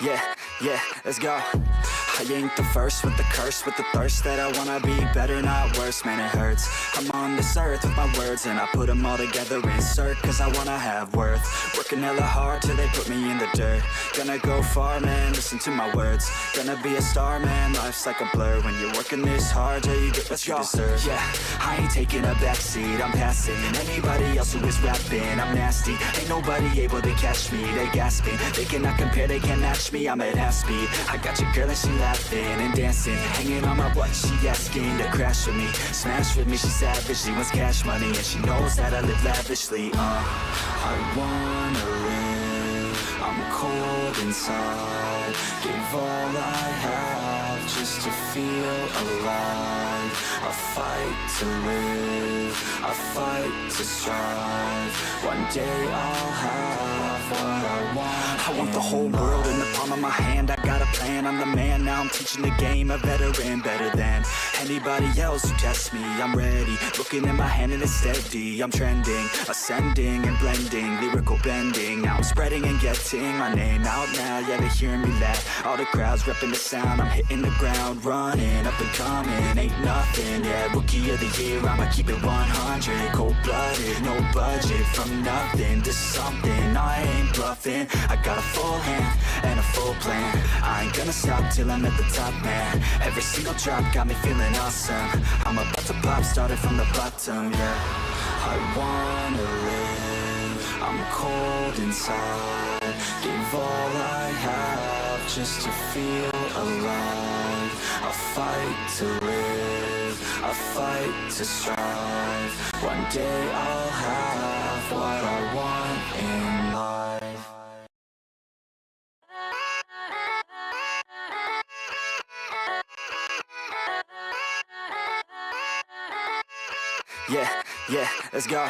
Yeah, let's go. I ain't the first with the curse, with the thirst that I wanna be better, not worse, man it hurts. I'm on this earth with my words and I put them all together, insert, cause I wanna have worth. Working hella hard till they put me in the dirt. Gonna go far, man, listen to my words. Gonna be a star, man, life's like a blur. When you're working this hard, yeah, you get what you deserve. Yeah, I ain't taking a backseat, I'm passing anybody else who is rapping. I'm nasty, ain't nobody able to catch me. They gasping, they cannot compare, they can't match me. I'm at half speed, I got your girl and she laughing and dancing, hanging on my butt, she asking to crash with me, smash with me, she savage, she wants cash money, and she knows that I live lavishly. I wanna live, I'm cold inside, give all I have just to feel alive. I fight to live, I fight to strive, one day I'll have what I want. I want the whole world in the palm of my hand, I got a plan, I'm the man, now I'm teaching the game, a veteran, better than anybody else who tests me. I'm ready, looking in my hand and it's steady, I'm trending, ascending and blending, lyrical bending, now I'm spreading and getting my name out now, yeah they hearing me laugh, all the crowds repping the sound, I'm hitting the ground, running, up and coming, ain't nothing, yeah, rookie of the year, I'ma keep it 100, cold-blooded, no budget, from nothing to something, I ain't bluffing, I got a full hand and a full plan, I ain't gonna stop till I'm at the top, man, every single drop got me feeling awesome, I'm about to pop, started from the bottom, yeah, I wanna live, I'm cold inside, give all I have just to feel alive, I fight to live, I fight to strive, one day I'll have what I want in life. Yeah, let's go.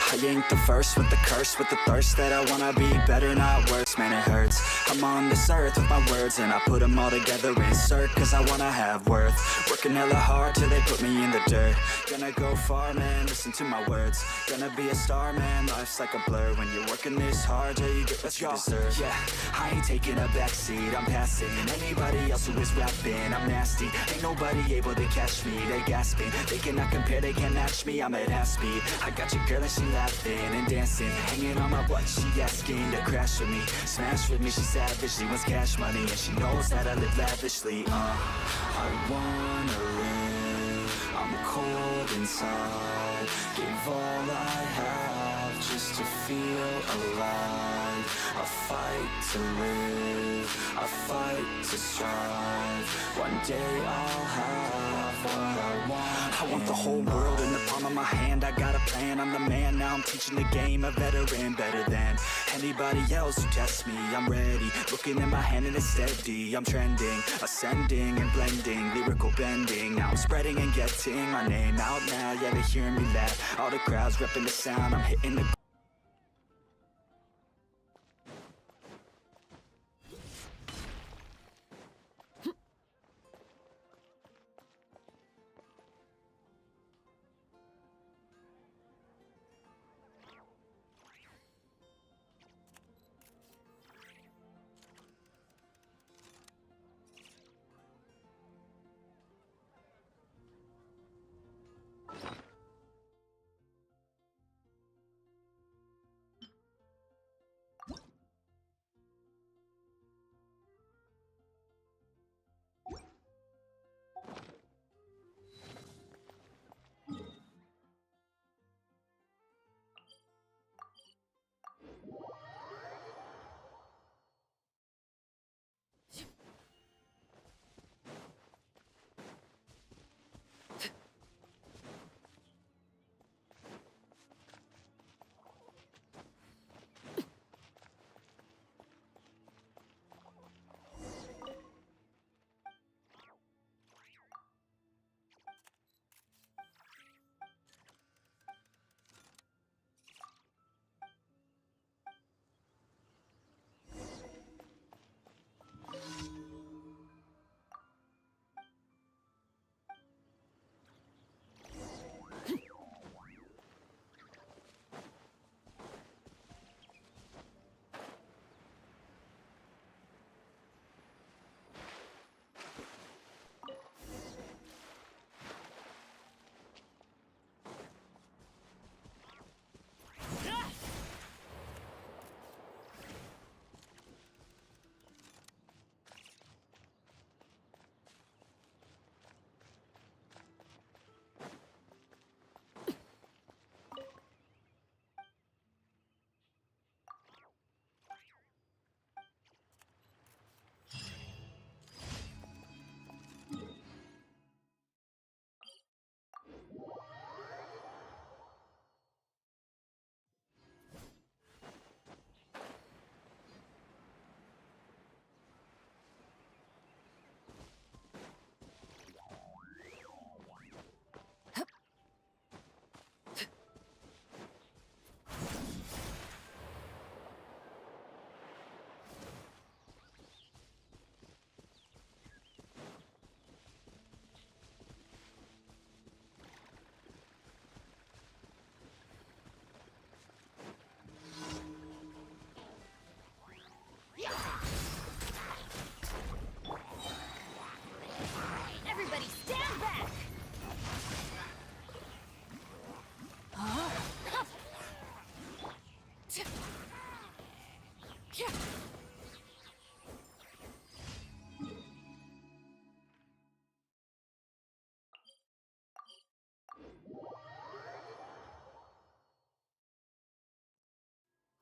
I ain't the first with the curse, with the thirst that I wanna be better, not worse, man it hurts. I'm on this earth with my words and I put them all together, insert, cause I wanna have worth. Working hella hard till they put me in the dirt. Gonna go far, man, listen to my words. Gonna be a star, man, life's like a blur. When you're working this hard, yeah, you get what you deserve. Yeah, I ain't taking a backseat, I'm passing anybody else who is rapping. I'm nasty, ain't nobody able to catch me. They gasping, they cannot compare, they can't match me. I'm at half speed, I got your girl and she laughing and dancing, hanging on my butt, she asking to crash with me, smash with me, she savage, she wants cash money, and she knows that I live lavishly. I wanna live, I'm cold inside, give all I have just to feel alive. I fight to live, I fight to strive, one day I'll have what I want. I want the whole world in the palm of my hand, I got a plan, I'm the man, now I'm teaching the game, a veteran, better than anybody else who tests me. I'm ready, looking in my hand and it's steady, I'm trending, ascending and blending, lyrical bending, now I'm spreading and getting my name out now, yeah they hearing me laugh, all the crowds repping the sound, I'm hitting the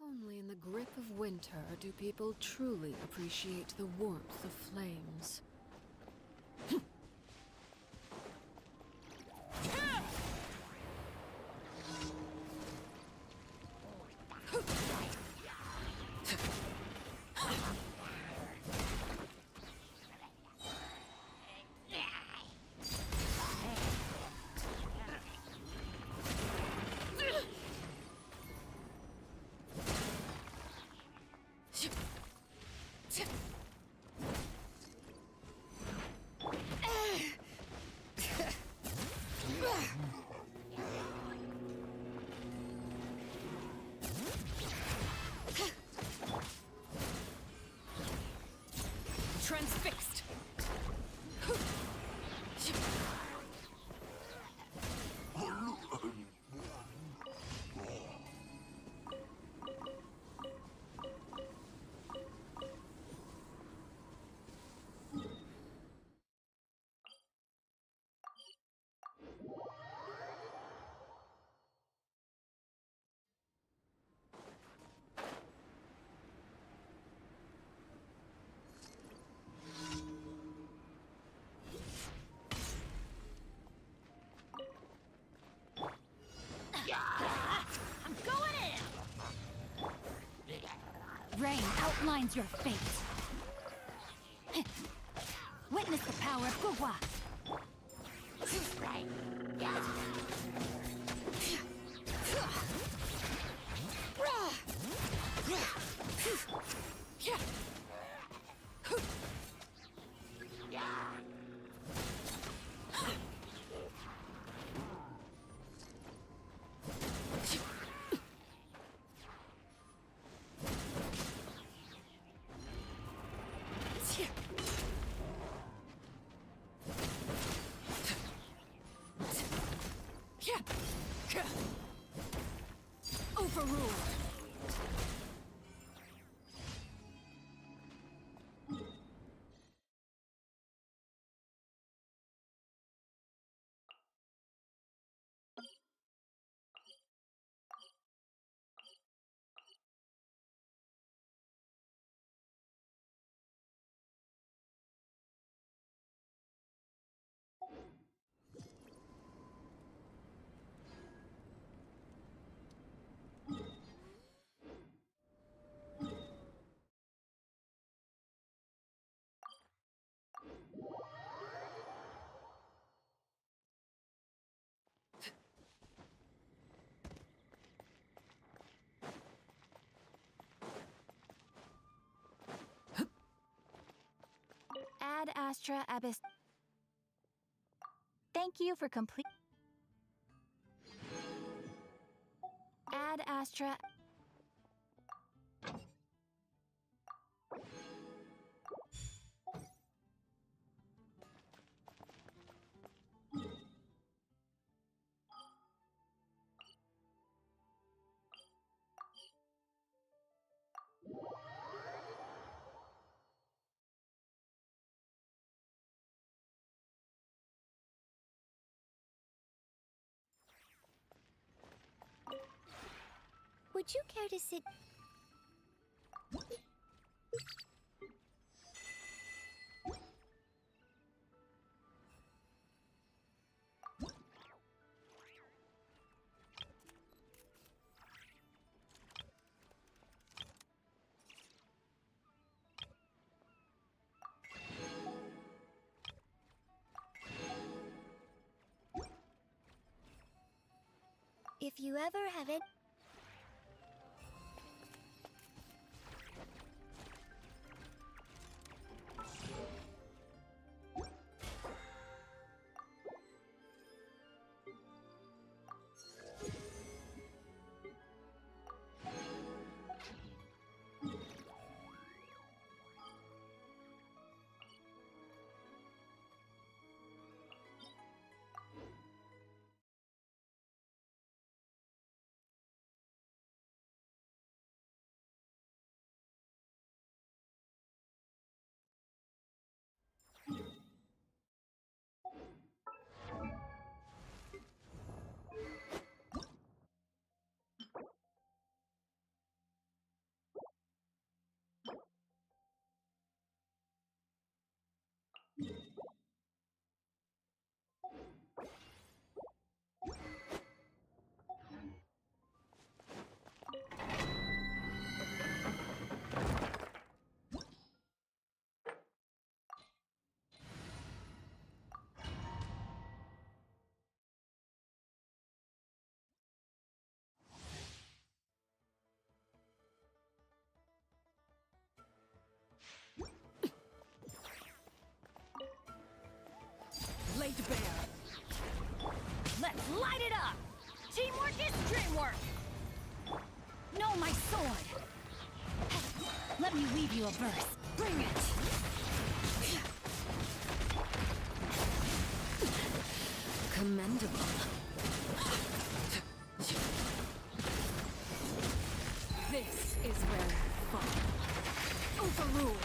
Only in the grip of winter do people truly appreciate the warmth of flames. Transfixed! I'm going in! Rain outlines your fate. Witness the power of Gugwa. Overruled. Ad Astra Abyss. Thank you for complete. Ad Astra. Would you care to sit? If you ever have it. Let me weave you a verse. Bring it! Commendable. This is where you fall. Overruled.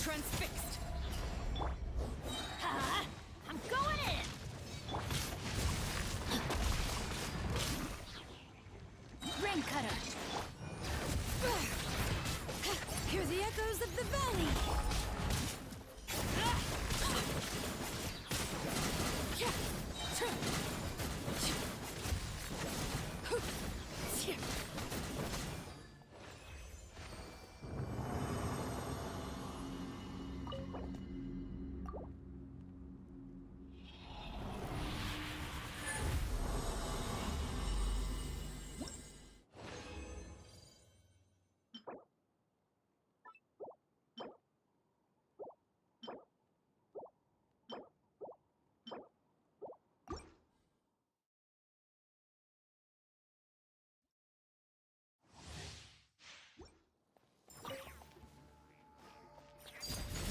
Transfixed. Ha! I'm going in! Ring cutter! Hear the echoes of the valley.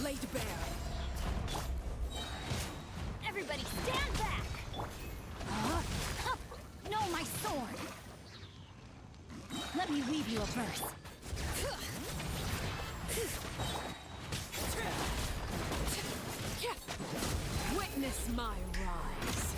Laid bare. Everybody stand back! Huh? No, my sword! Let me weave you a verse. Witness my rise.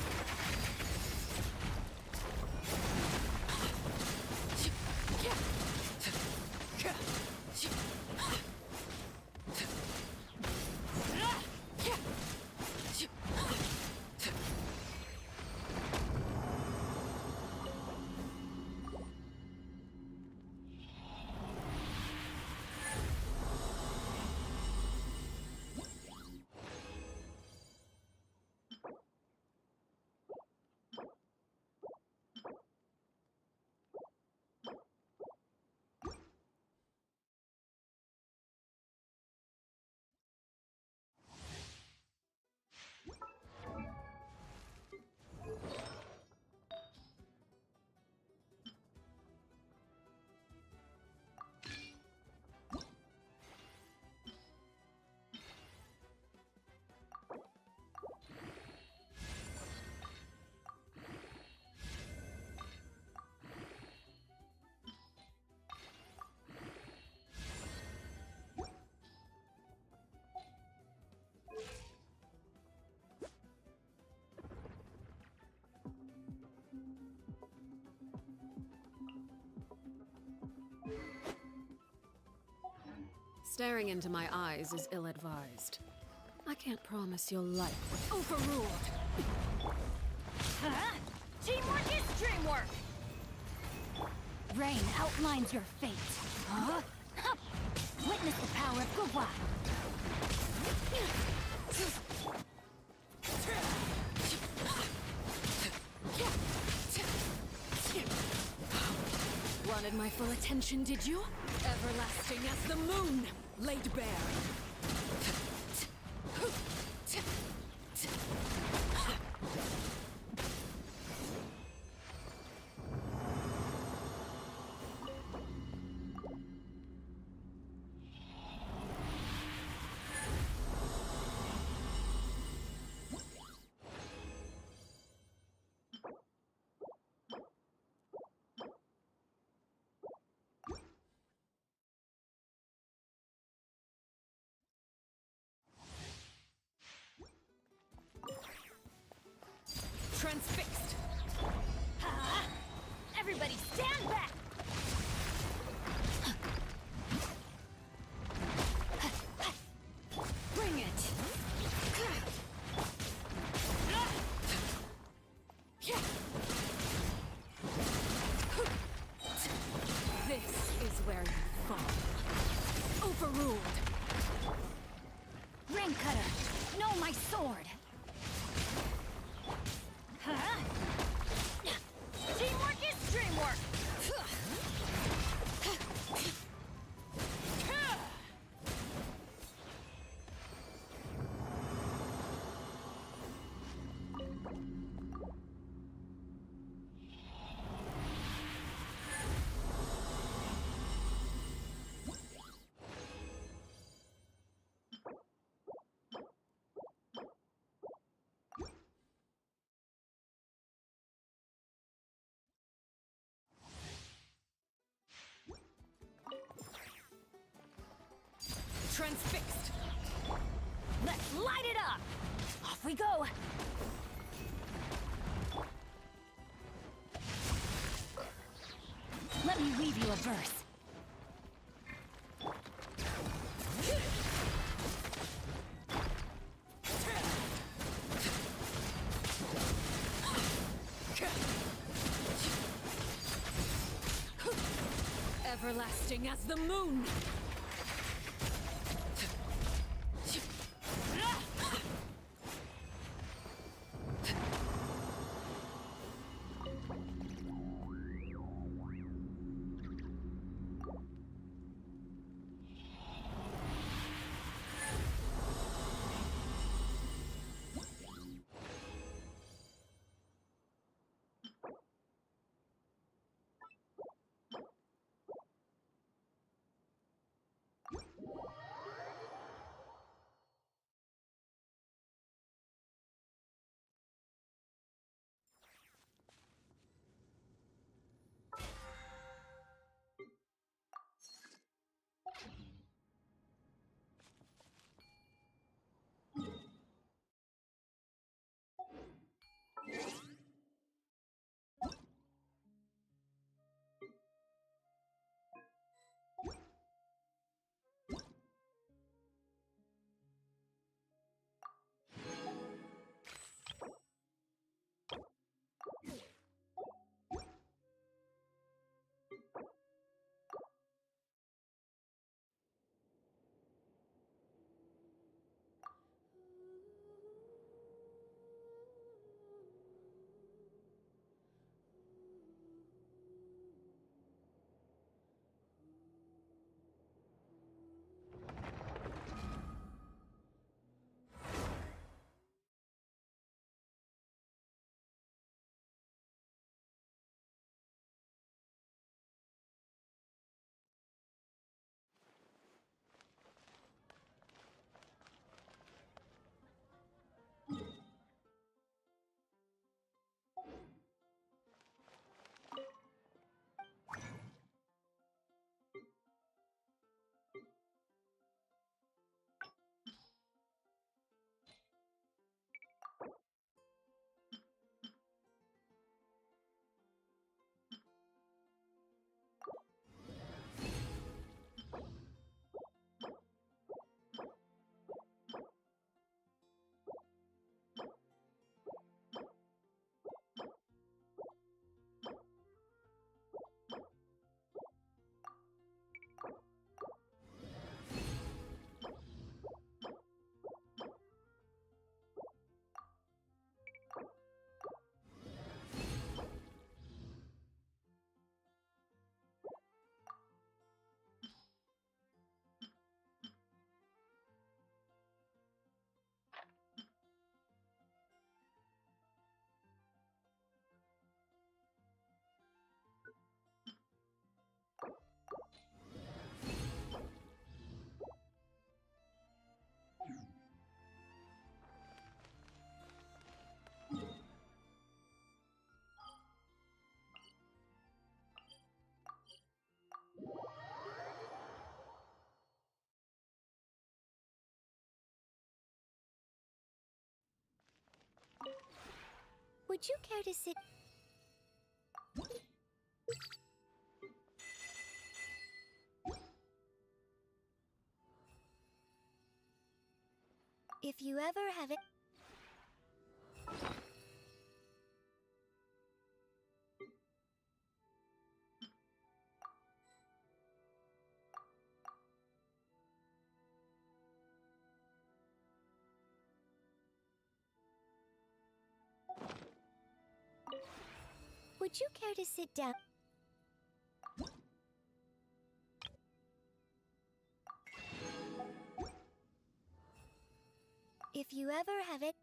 Staring into my eyes is ill-advised. I can't promise you'll like what— Overruled! Huh? Teamwork is dreamwork! Rain outlines your fate. Huh? Witness the power of Gugwa. Wanted my full attention, did you? Everlasting as the moon, laid bare. sword. Huh? Teamwork is dreamwork. Transfixed! Let's light it up! Off we go! Let me weave you a verse. Everlasting as the moon! Would you care to sit? If you ever have it. Would you care to sit down? If you ever have it.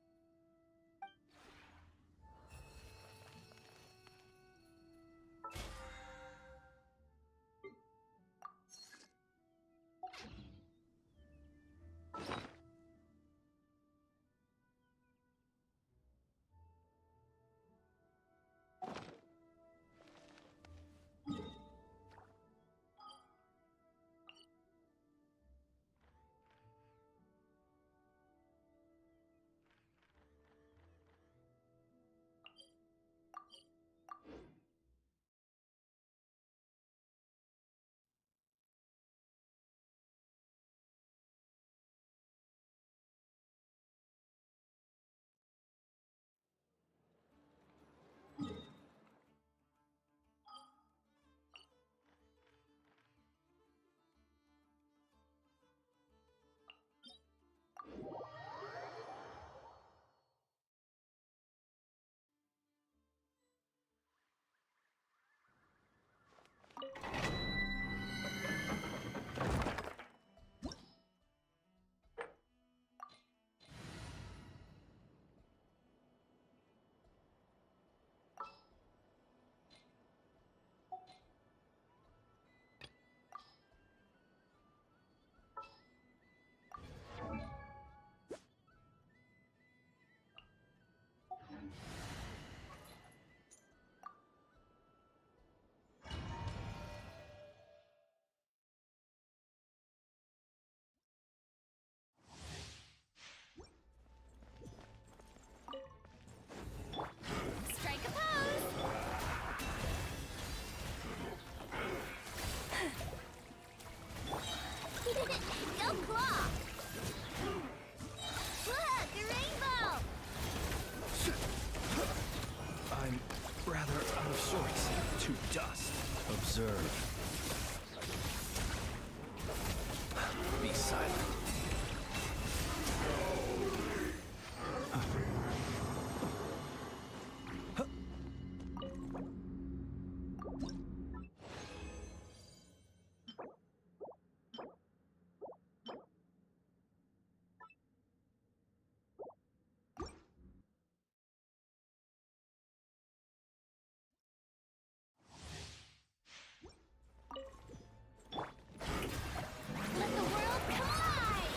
Strike a pose! Go claw! Look, a rainbow! I'm rather out of sorts. To dust. Observe. Be silent. Let the world collide!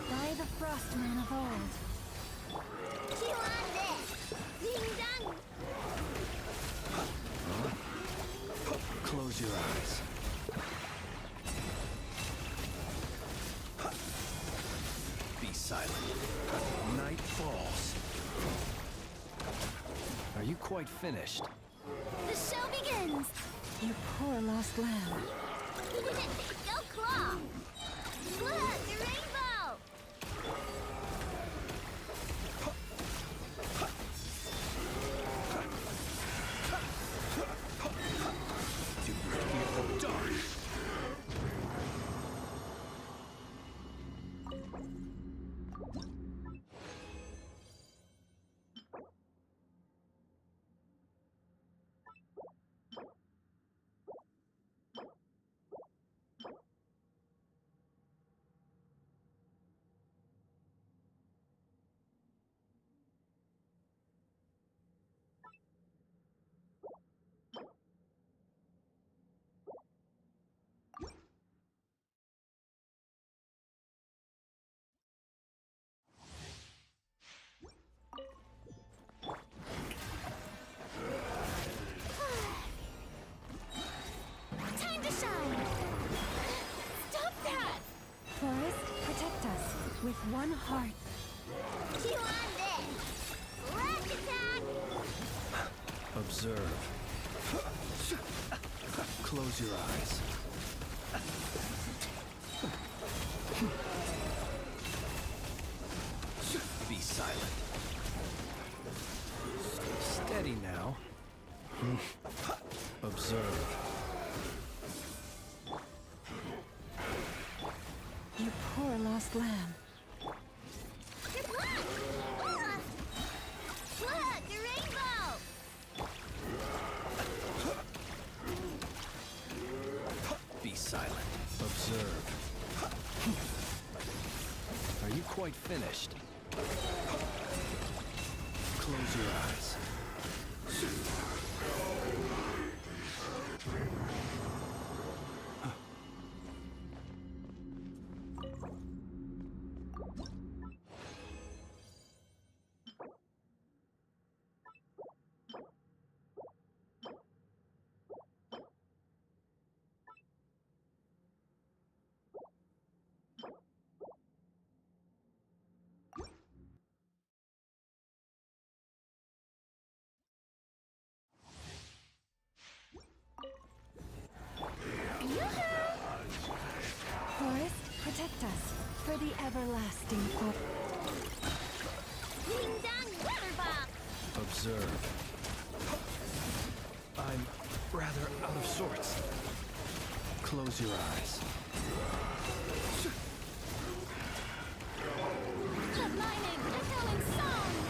By the Frostman of old. You on this! Ding dong! Close your eyes. Be silent. Night falls. Are you quite finished? The show begins! You poor lost lamb. Go claw! Look, a rainbow! To fearful dark. Time to shine! Stop that! Forest, protect us with one heart. You on this! Rush attack! Observe. Close your eyes. Be silent. Steady now. Observe. You poor lost lamb. Good luck! Look! silent. Observe. Are you quite finished? Close your eyes. Forest, protect us for the everlasting Ding dong, Weatherbox! Observe. I'm rather out of sorts. Close your eyes. Blood mining, echoing song!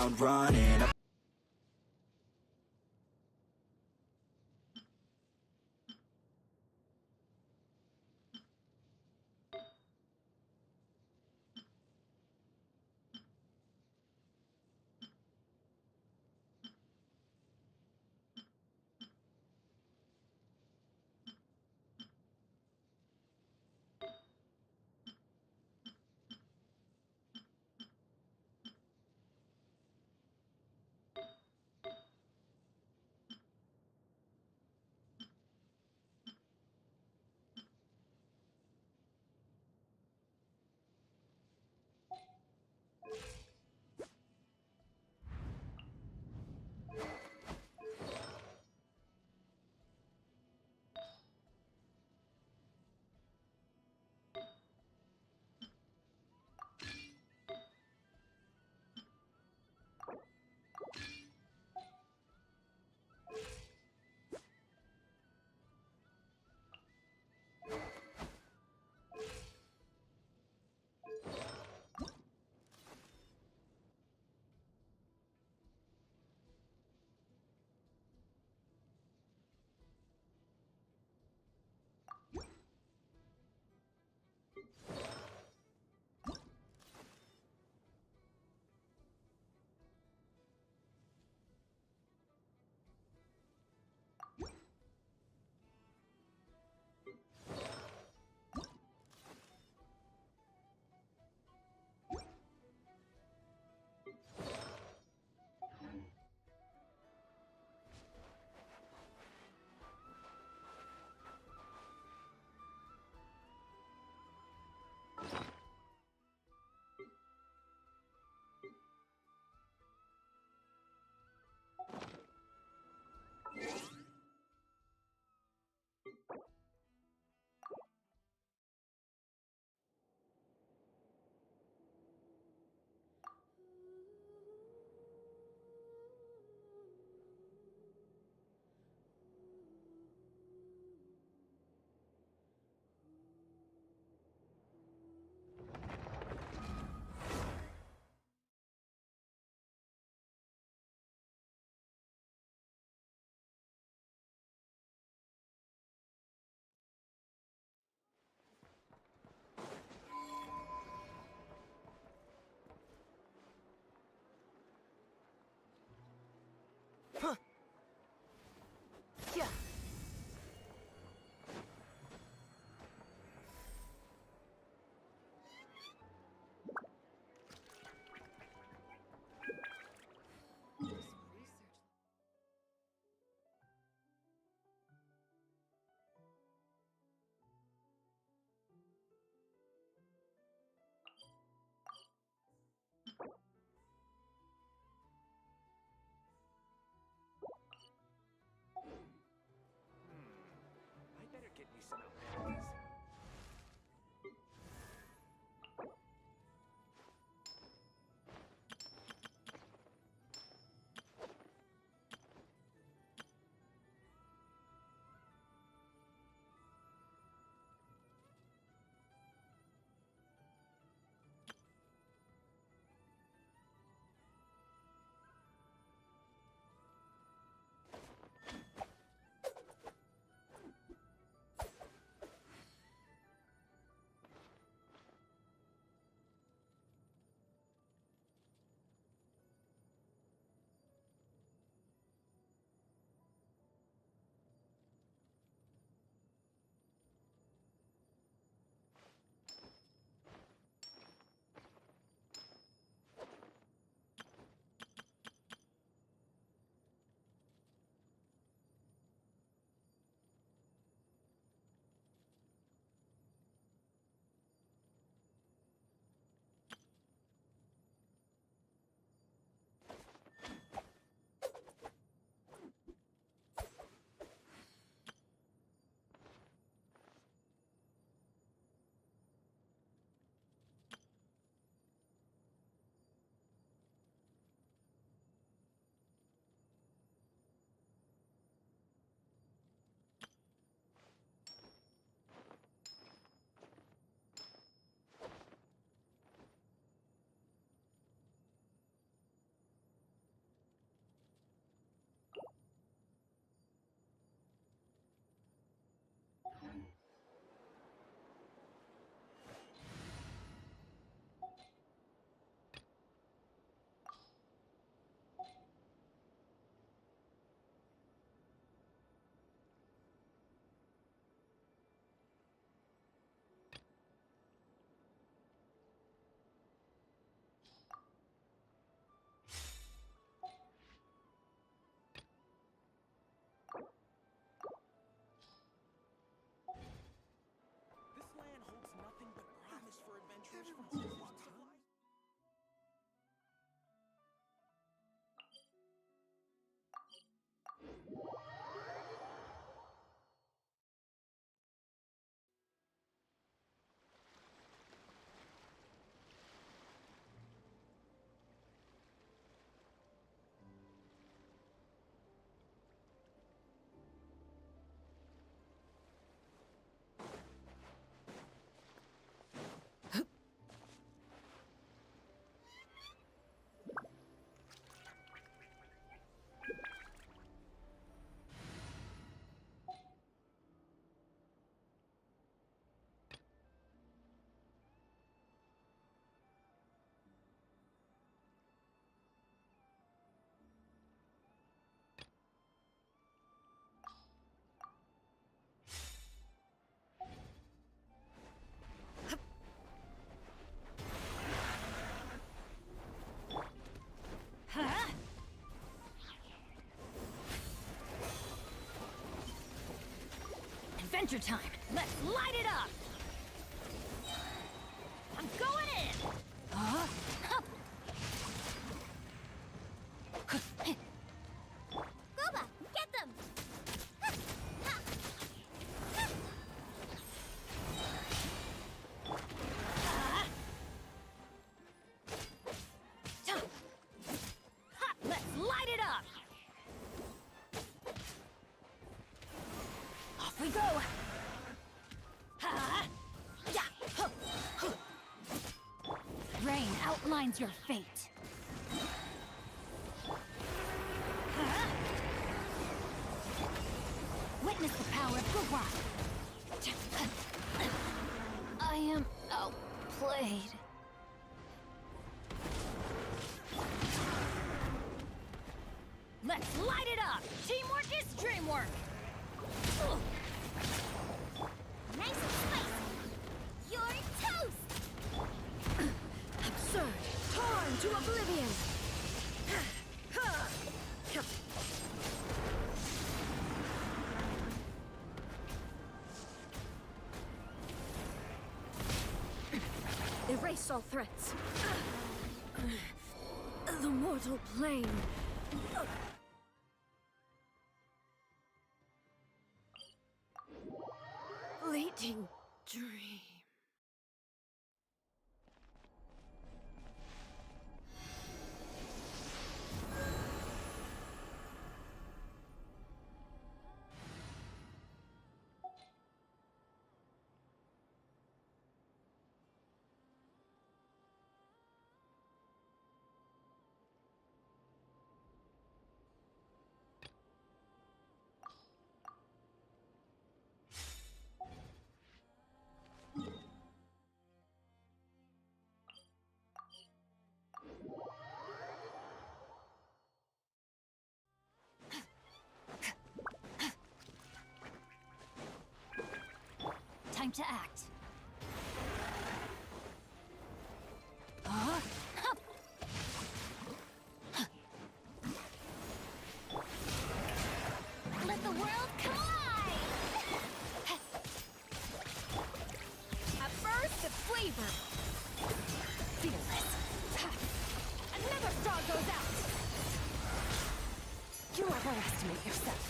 ground running. Adventure time! Let's light it up! I'm going in! Gooba, get them! Let's light it up! Off we go! Rain outlines your fate. Witness the power of Gugwa. I am outplayed. Let's light it up! Teamwork is dreamwork! Nice and spicy! You're toast! Absurd! Torn to oblivion! Erase all threats. The mortal plane. Fleeting dream. Time to act. Let the world collide! A burst of flavor. Fearless. Another star goes out! You overestimate yourself.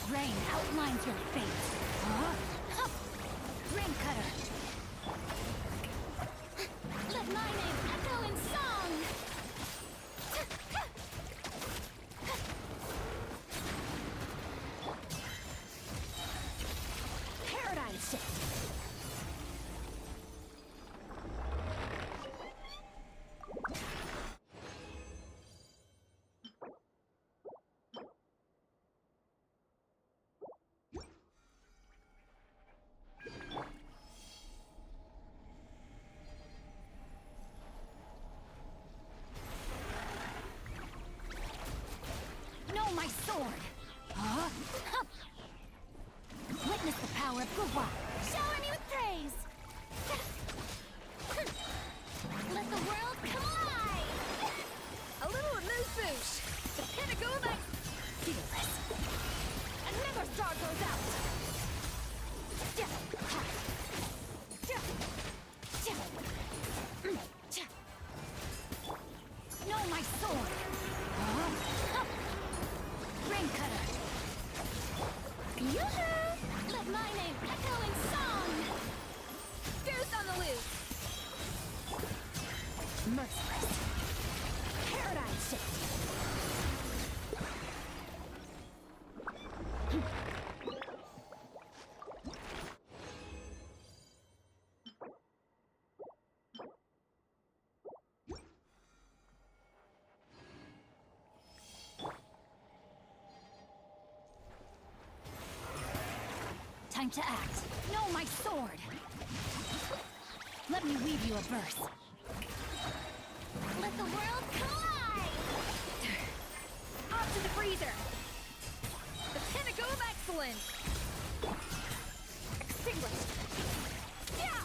Rain outlines your fate. Rain cutter. Let my name echo in song. Paradigm shift. My sword! Witness the power of Gugwa! Shower me with praise! Let the world collide! A little amuse-bouche. The pinnacle of Fearless! Another star Yoo-hoo! Let my name echo in song! Goose on the loose! Merciless. Paradigm shift! Time to act. No, my sword! Let me weave you a verse. Let the world collide! Off to the freezer! The pinnacle of excellence! Extinguished! Yeah!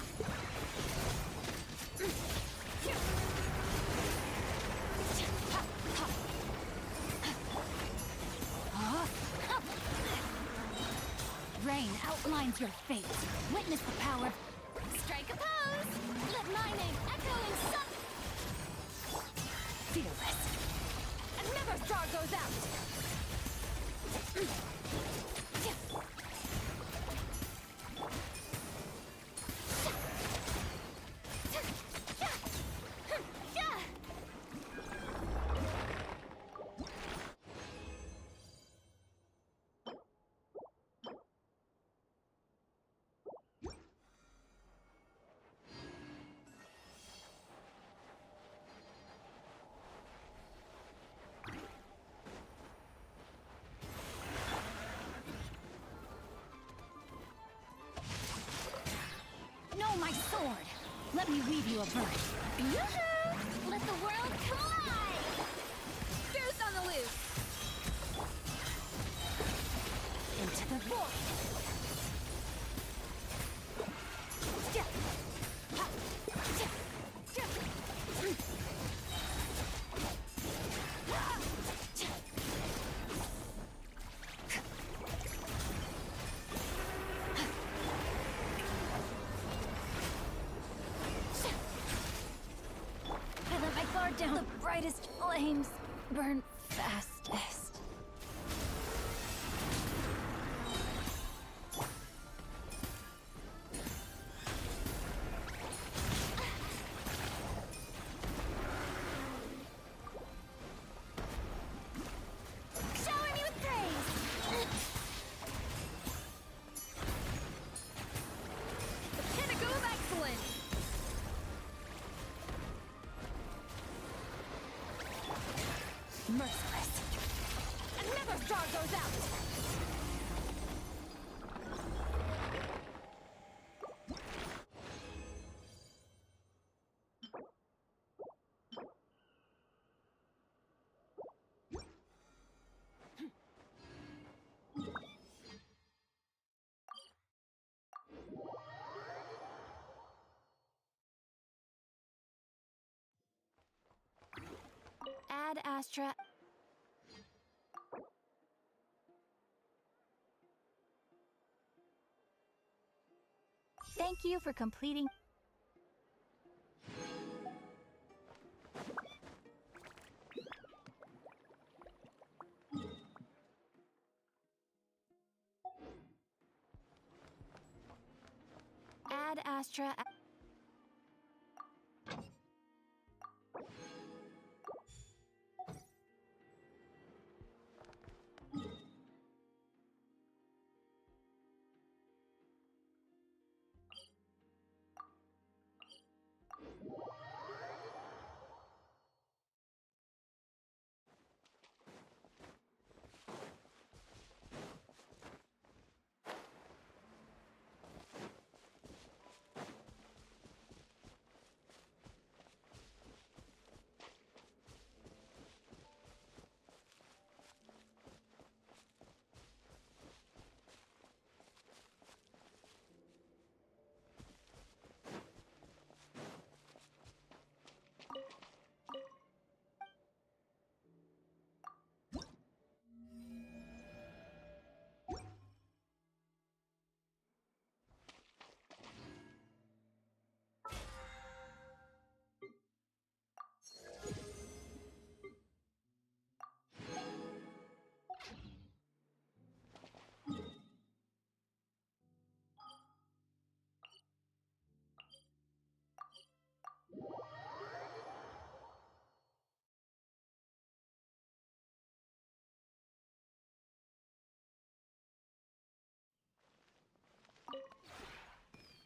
Rain outlines your fate. Witness the power of... Strike a pose! Let my name echo in sun... Fearless. Another star goes out! My sword! Let me weave you a verse. Yoo-hoo! Let the world collide! Goose on the loose! Into the void! Down the brightest flames burn fastest. Shower me with praise! The pinnacle of excellence! Merciless. Another star goes out! Ad Astra... Thank you for completing... Ad Astra...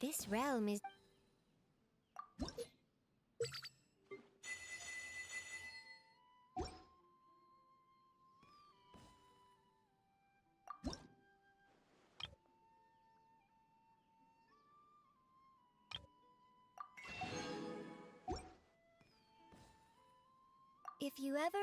This realm is... If you ever...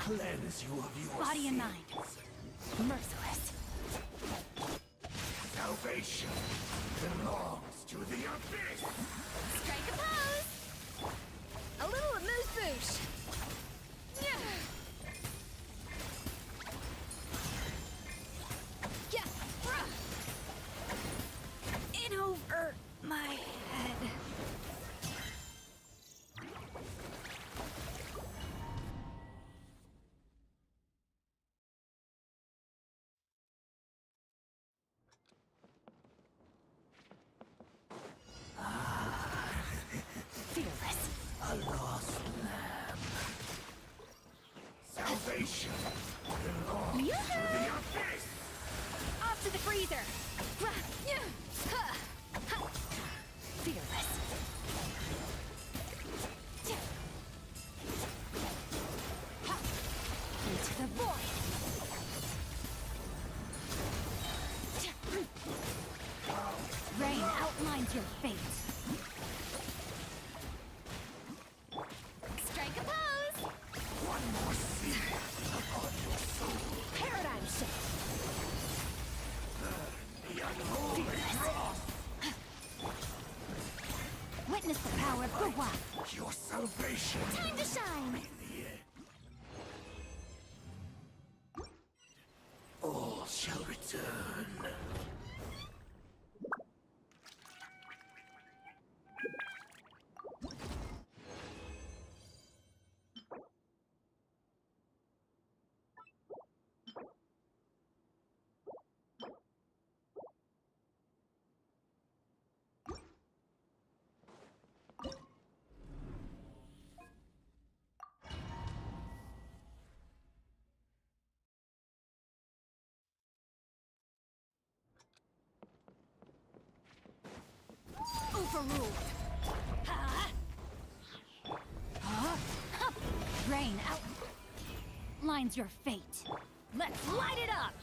Cleanse you of your Body and sins. mind. Merciless. Salvation belongs to the abyss. Strike a pose! A little amuse-bouche. In over my head. salvation. Off to the freezer! Fearless. Into the void! Rain outlines your fate. Strike a pose! One more seal upon your soul. Paradigm shift! The unholy cross. Witness the power of the one. Your salvation. Time to shine! In the end. All shall return. Overruled. Rain out. Lines your fate. Let's light it up.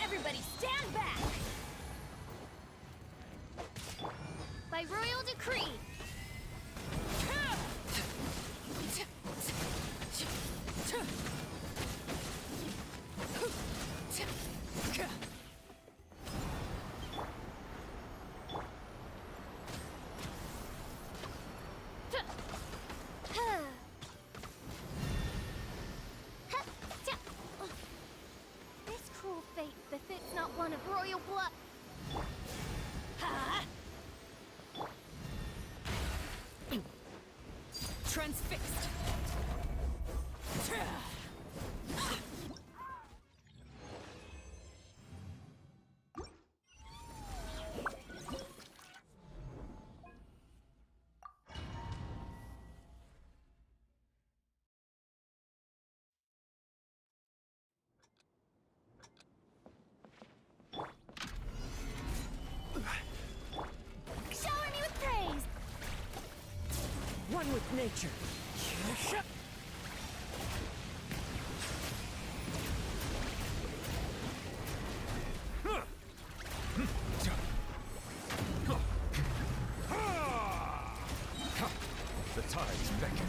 Everybody stand back. By royal decree. This cruel fate befits not one of royal blood. Transfixed. Shower me with praise. One with nature. The tides beckon.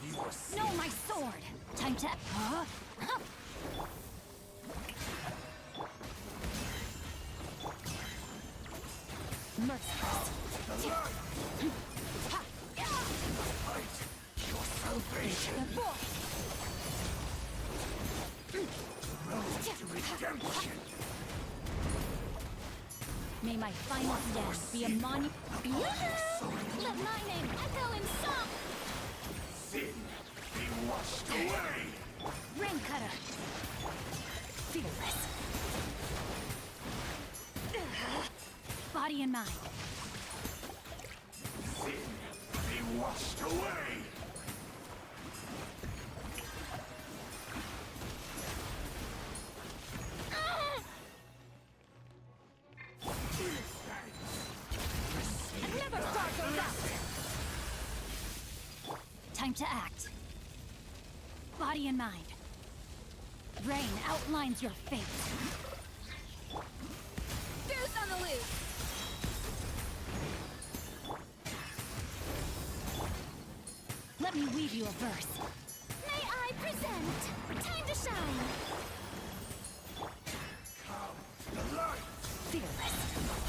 your sin. No, my sword! Time to... Huh? Merciless. The light. Fight your salvation. The boy! Road to redemption. May my final stand be a monument. Let my name echo in song! Sin be washed away. Rain cutter! Fearless. Body and mind. Sin be washed away. Never start those out! Time to act. Body and mind. Rain outlines your fate. Goose on the loose! Let me weave you a verse. May I present? Time to shine! Come to the light. Fearless.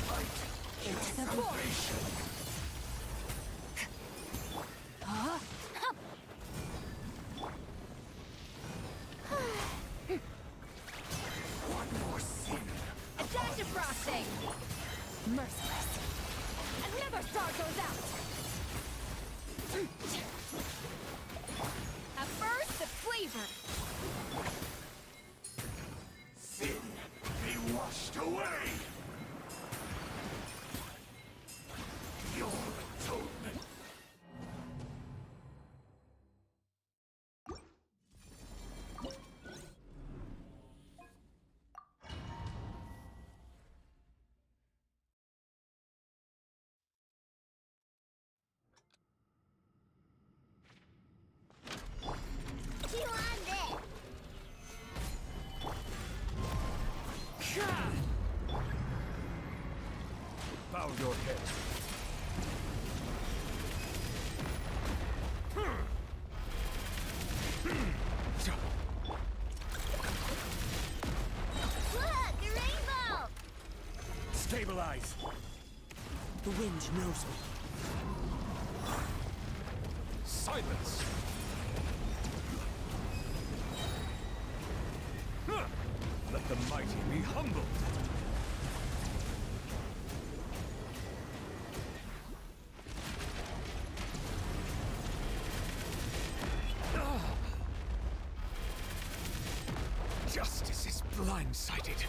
Fight your Into the void. salvation. Huh? Hup. One more sin. A dash of frosting! Merciless. And never start goes out! A burst of flavor! Sin be washed away. Your atonement. You on this! Bow your head. Look! A rainbow! Stabilize. The wind knows me. Silence. Let the mighty be humbled. Justice is blindsided.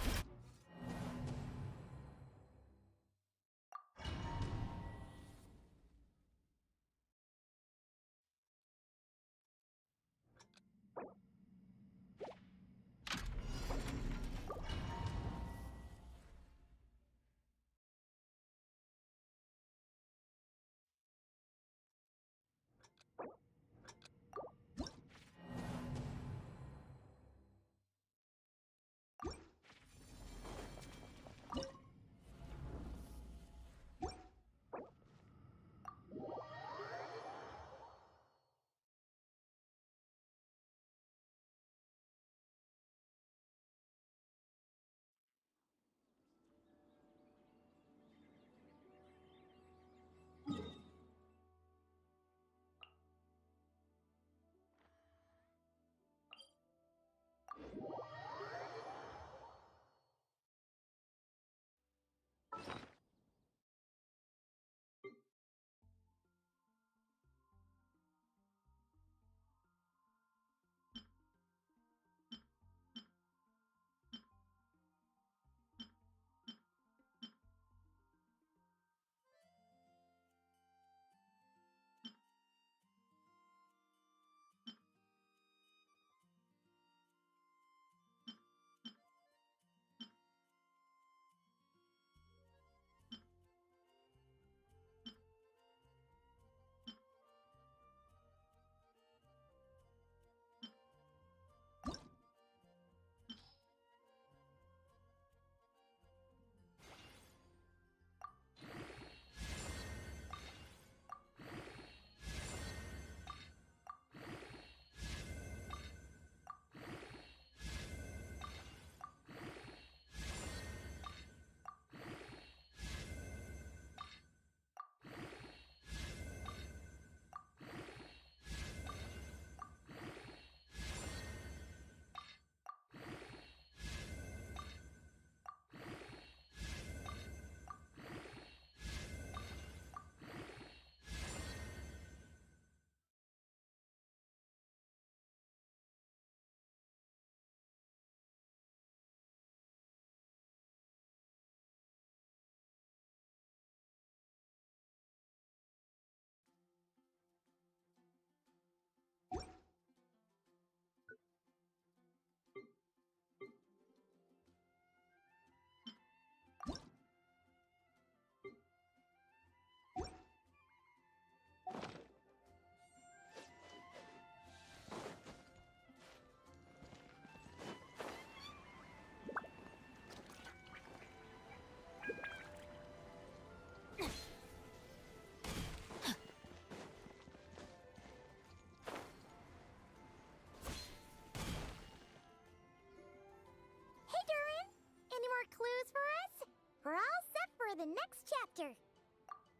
chapter.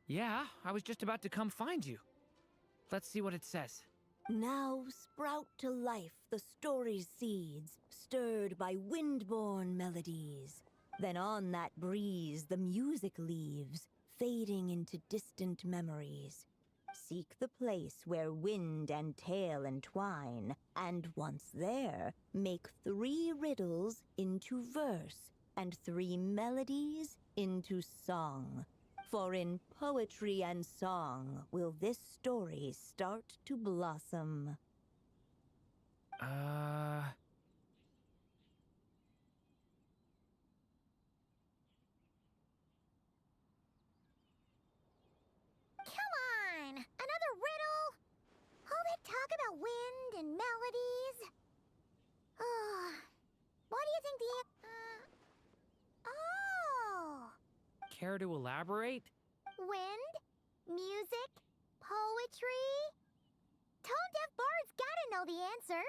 Yeah, I was just about to come find you. Let's see what it says. Now sprout to life the story's seeds, stirred by wind-born melodies. Then on that breeze the music leaves, fading into distant memories. Seek the place where wind and tale entwine, and once there, make 3 riddles into verse, and 3 melodies into song. For in poetry and song will this story start to blossom. Come on! Another riddle? All that talk about wind and melodies. What do you think oh! Care to elaborate? Wind, music, poetry. Tone-deaf bards gotta know the answer.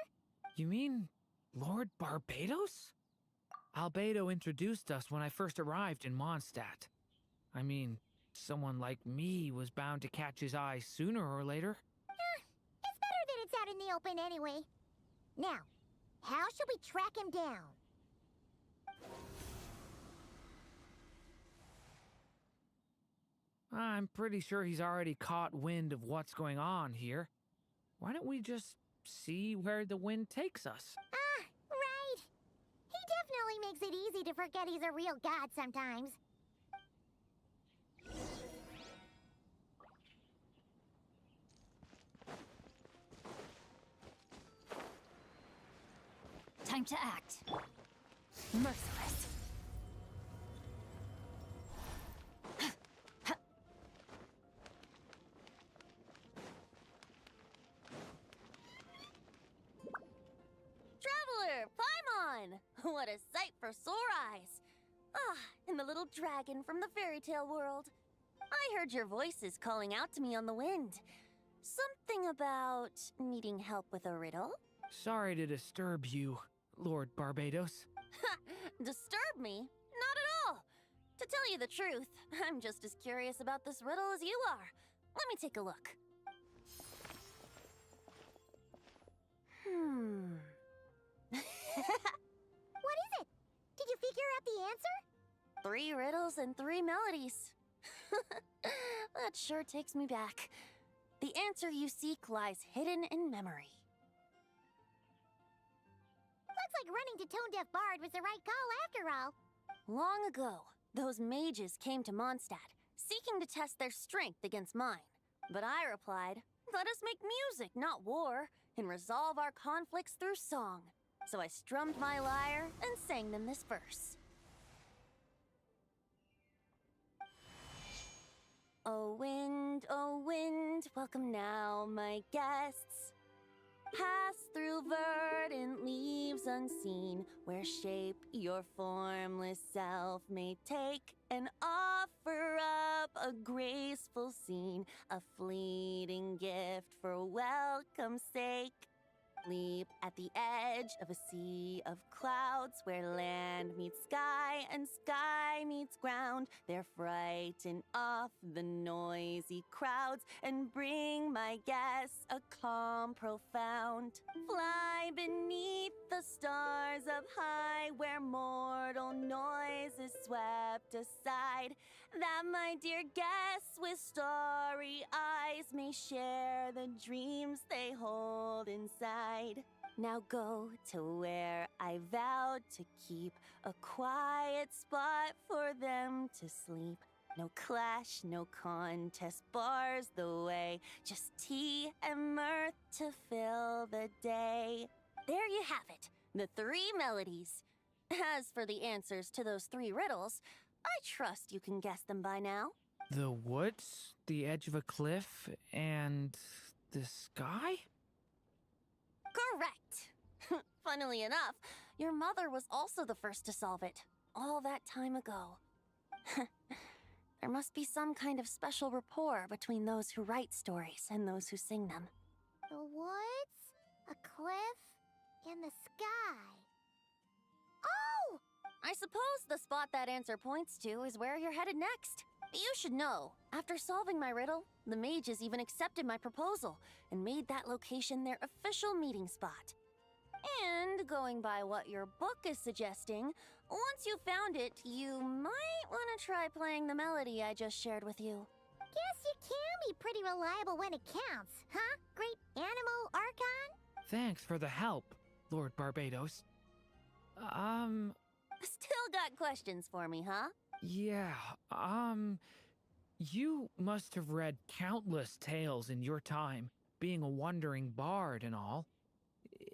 You mean Lord Barbados? Albedo introduced us when I first arrived in Mondstadt. I mean, someone like me was bound to catch his eye sooner or later. It's better that it's out in the open anyway. Now, how should we track him down? I'm pretty sure he's already caught wind of what's going on here. Why don't we just see where the wind takes us? Right. He definitely makes it easy to forget he's a real god sometimes. Time to act. Merciless. Traveler, Paimon! What a sight for sore eyes! And the little dragon from the fairy tale world. I heard your voices calling out to me on the wind. Something about needing help with a riddle? Sorry to disturb you, Lord Barbados. Disturb me? Not at all! To tell you the truth, I'm just as curious about this riddle as you are. Let me take a look. What is it? Did you figure out the answer? 3 riddles and 3 melodies. That sure takes me back. The answer you seek lies hidden in memory. Looks like running to Tone-Deaf Bard was the right call after all. Long ago, those mages came to Mondstadt, seeking to test their strength against mine. But I replied, let us make music, not war, and resolve our conflicts through song. So I strummed my lyre and sang them this verse. Oh wind, welcome now, my guests. Pass through verdant leaves unseen, where shape your formless self may take, and offer up a graceful scene, a fleeting gift for welcome's sake. Leap at the edge of a sea of clouds, where land meets sky and sky meets ground. There frighten off the noisy crowds and bring my guests a calm profound. Fly beneath the stars up high, where mortal noise is swept aside, that my dear guests with starry eyes may share the dreams they hold inside. Now go to where I vowed to keep a quiet spot for them to sleep. No clash, no contest bars the way, just tea and mirth to fill the day. There you have it, the 3 melodies. As for the answers to those 3 riddles, I trust you can guess them by now. The woods, the edge of a cliff, and the sky? Correct! Funnily enough, your mother was also the first to solve it, all that time ago. There must be some kind of special rapport between those who write stories and those who sing them. The woods, a cliff, and the sky. Oh! I suppose the spot that answer points to is where you're headed next. You should know, after solving my riddle, the mages even accepted my proposal and made that location their official meeting spot. And going by what your book is suggesting, once you found it, you might want to try playing the melody I just shared with you. Guess you can be pretty reliable when it counts, huh? Great Animal Archon? Thanks for the help, Lord Barbados. Still got questions for me, huh? Yeah, you must have read countless tales in your time, being a wandering bard and all.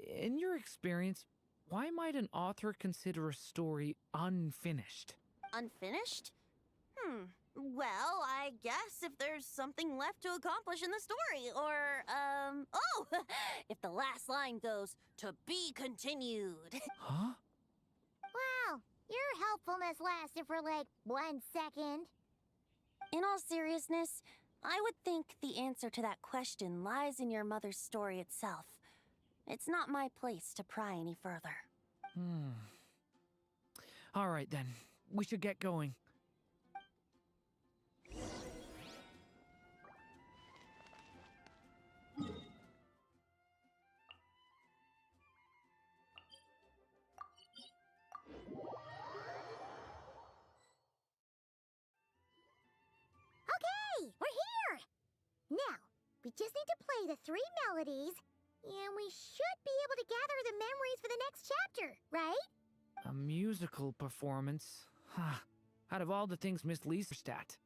In your experience, why might an author consider a story unfinished? Unfinished? Well, I guess if there's something left to accomplish in the story, or, oh! If the last line goes, "To be continued." Huh? Wow, your helpfulness lasted for like 1 second. In all seriousness, I would think the answer to that question lies in your mother's story itself. It's not my place to pry any further. All right then, we should get going. Okay, we're here! Now, we just need to play the 3 melodies, and we should be able to gather the memories for the next chapter, right? A musical performance? Out of all the things Miss Lisa stat.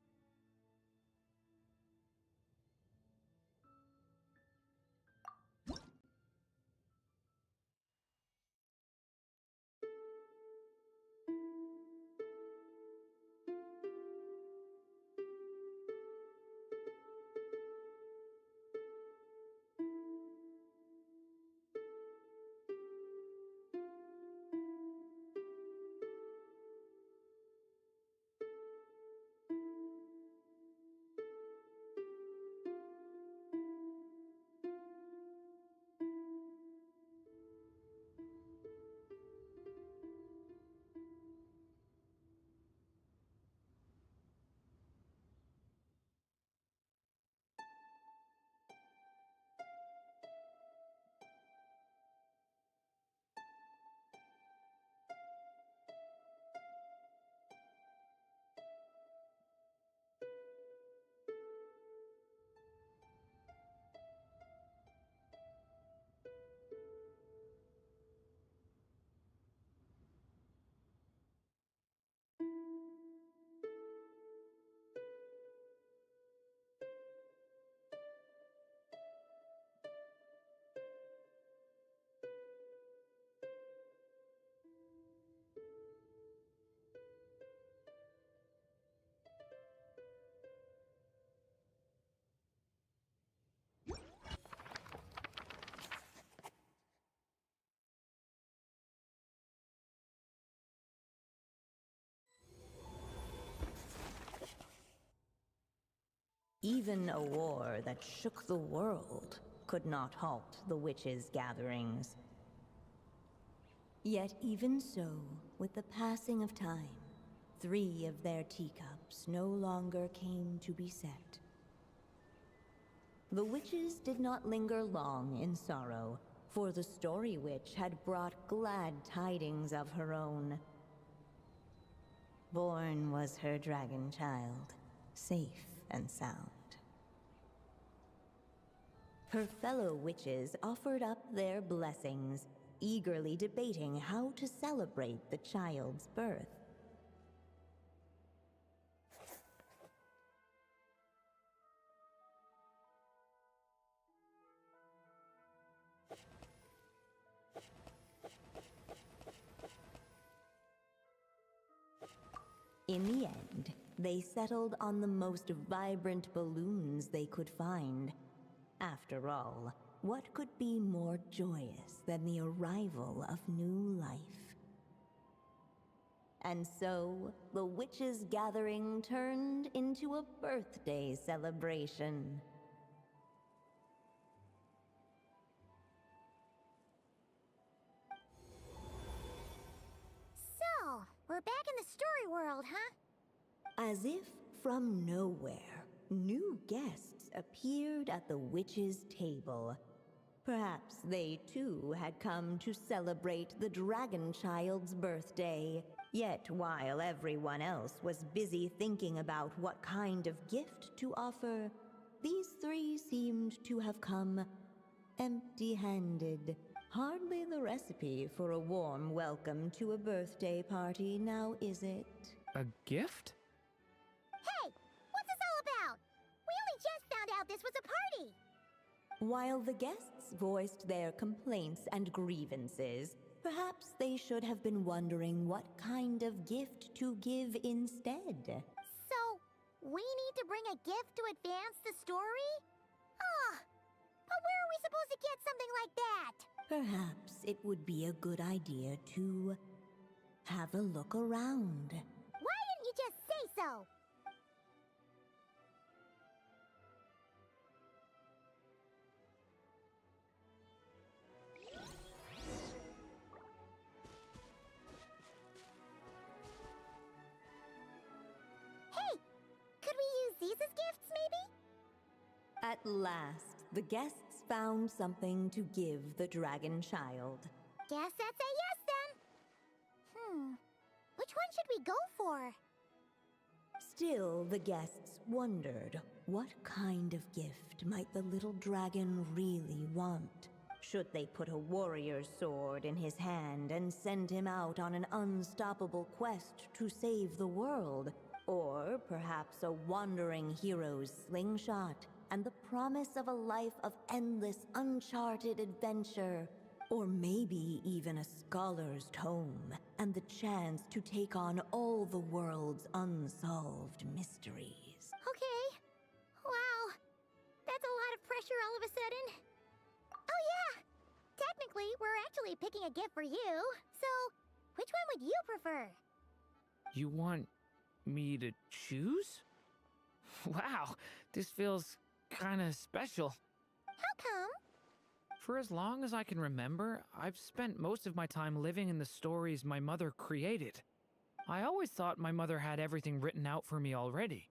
Even a war that shook the world could not halt the witches' gatherings. Yet even so, with the passing of time, 3 of their teacups no longer came to be set. The witches did not linger long in sorrow, for the Story Witch had brought glad tidings of her own. Born was her dragon child, safe and sound. Her fellow witches offered up their blessings, eagerly debating how to celebrate the child's birth. In the end, they settled on the most vibrant balloons they could find. After all, what could be more joyous than the arrival of new life? And so, the witches' gathering turned into a birthday celebration. So, we're back in the story world, huh? As if from nowhere, new guests appeared at the witch's table. Perhaps they too had come to celebrate the dragon child's birthday. Yet while everyone else was busy thinking about what kind of gift to offer, these three seemed to have come empty-handed. Hardly the recipe for a warm welcome to a birthday party, now is it? A gift? Hey! What's this all about? We only just found out this was a party! While the guests voiced their complaints and grievances, perhaps they should have been wondering what kind of gift to give instead. So, we need to bring a gift to advance the story? But where are we supposed to get something like that? Perhaps it would be a good idea to have a look around. Why didn't you just say so? Hey! Could we use these as gifts, maybe? At last, the guests found something to give the dragon child. Guess that's a yes, then. Which one should we go for? Still, the guests wondered, what kind of gift might the little dragon really want? Should they put a warrior's sword in his hand and send him out on an unstoppable quest to save the world? Or perhaps a wandering hero's slingshot and the promise of a life of endless, uncharted adventure? Or maybe even a scholar's tome and the chance to take on all the world's unsolved mysteries. Okay. Wow. That's a lot of pressure all of a sudden. Oh yeah! Technically, we're actually picking a gift for you. So, which one would you prefer? You want me to choose? Wow, this feels kinda special. How come? For as long as I can remember, I've spent most of my time living in the stories my mother created. I always thought my mother had everything written out for me already,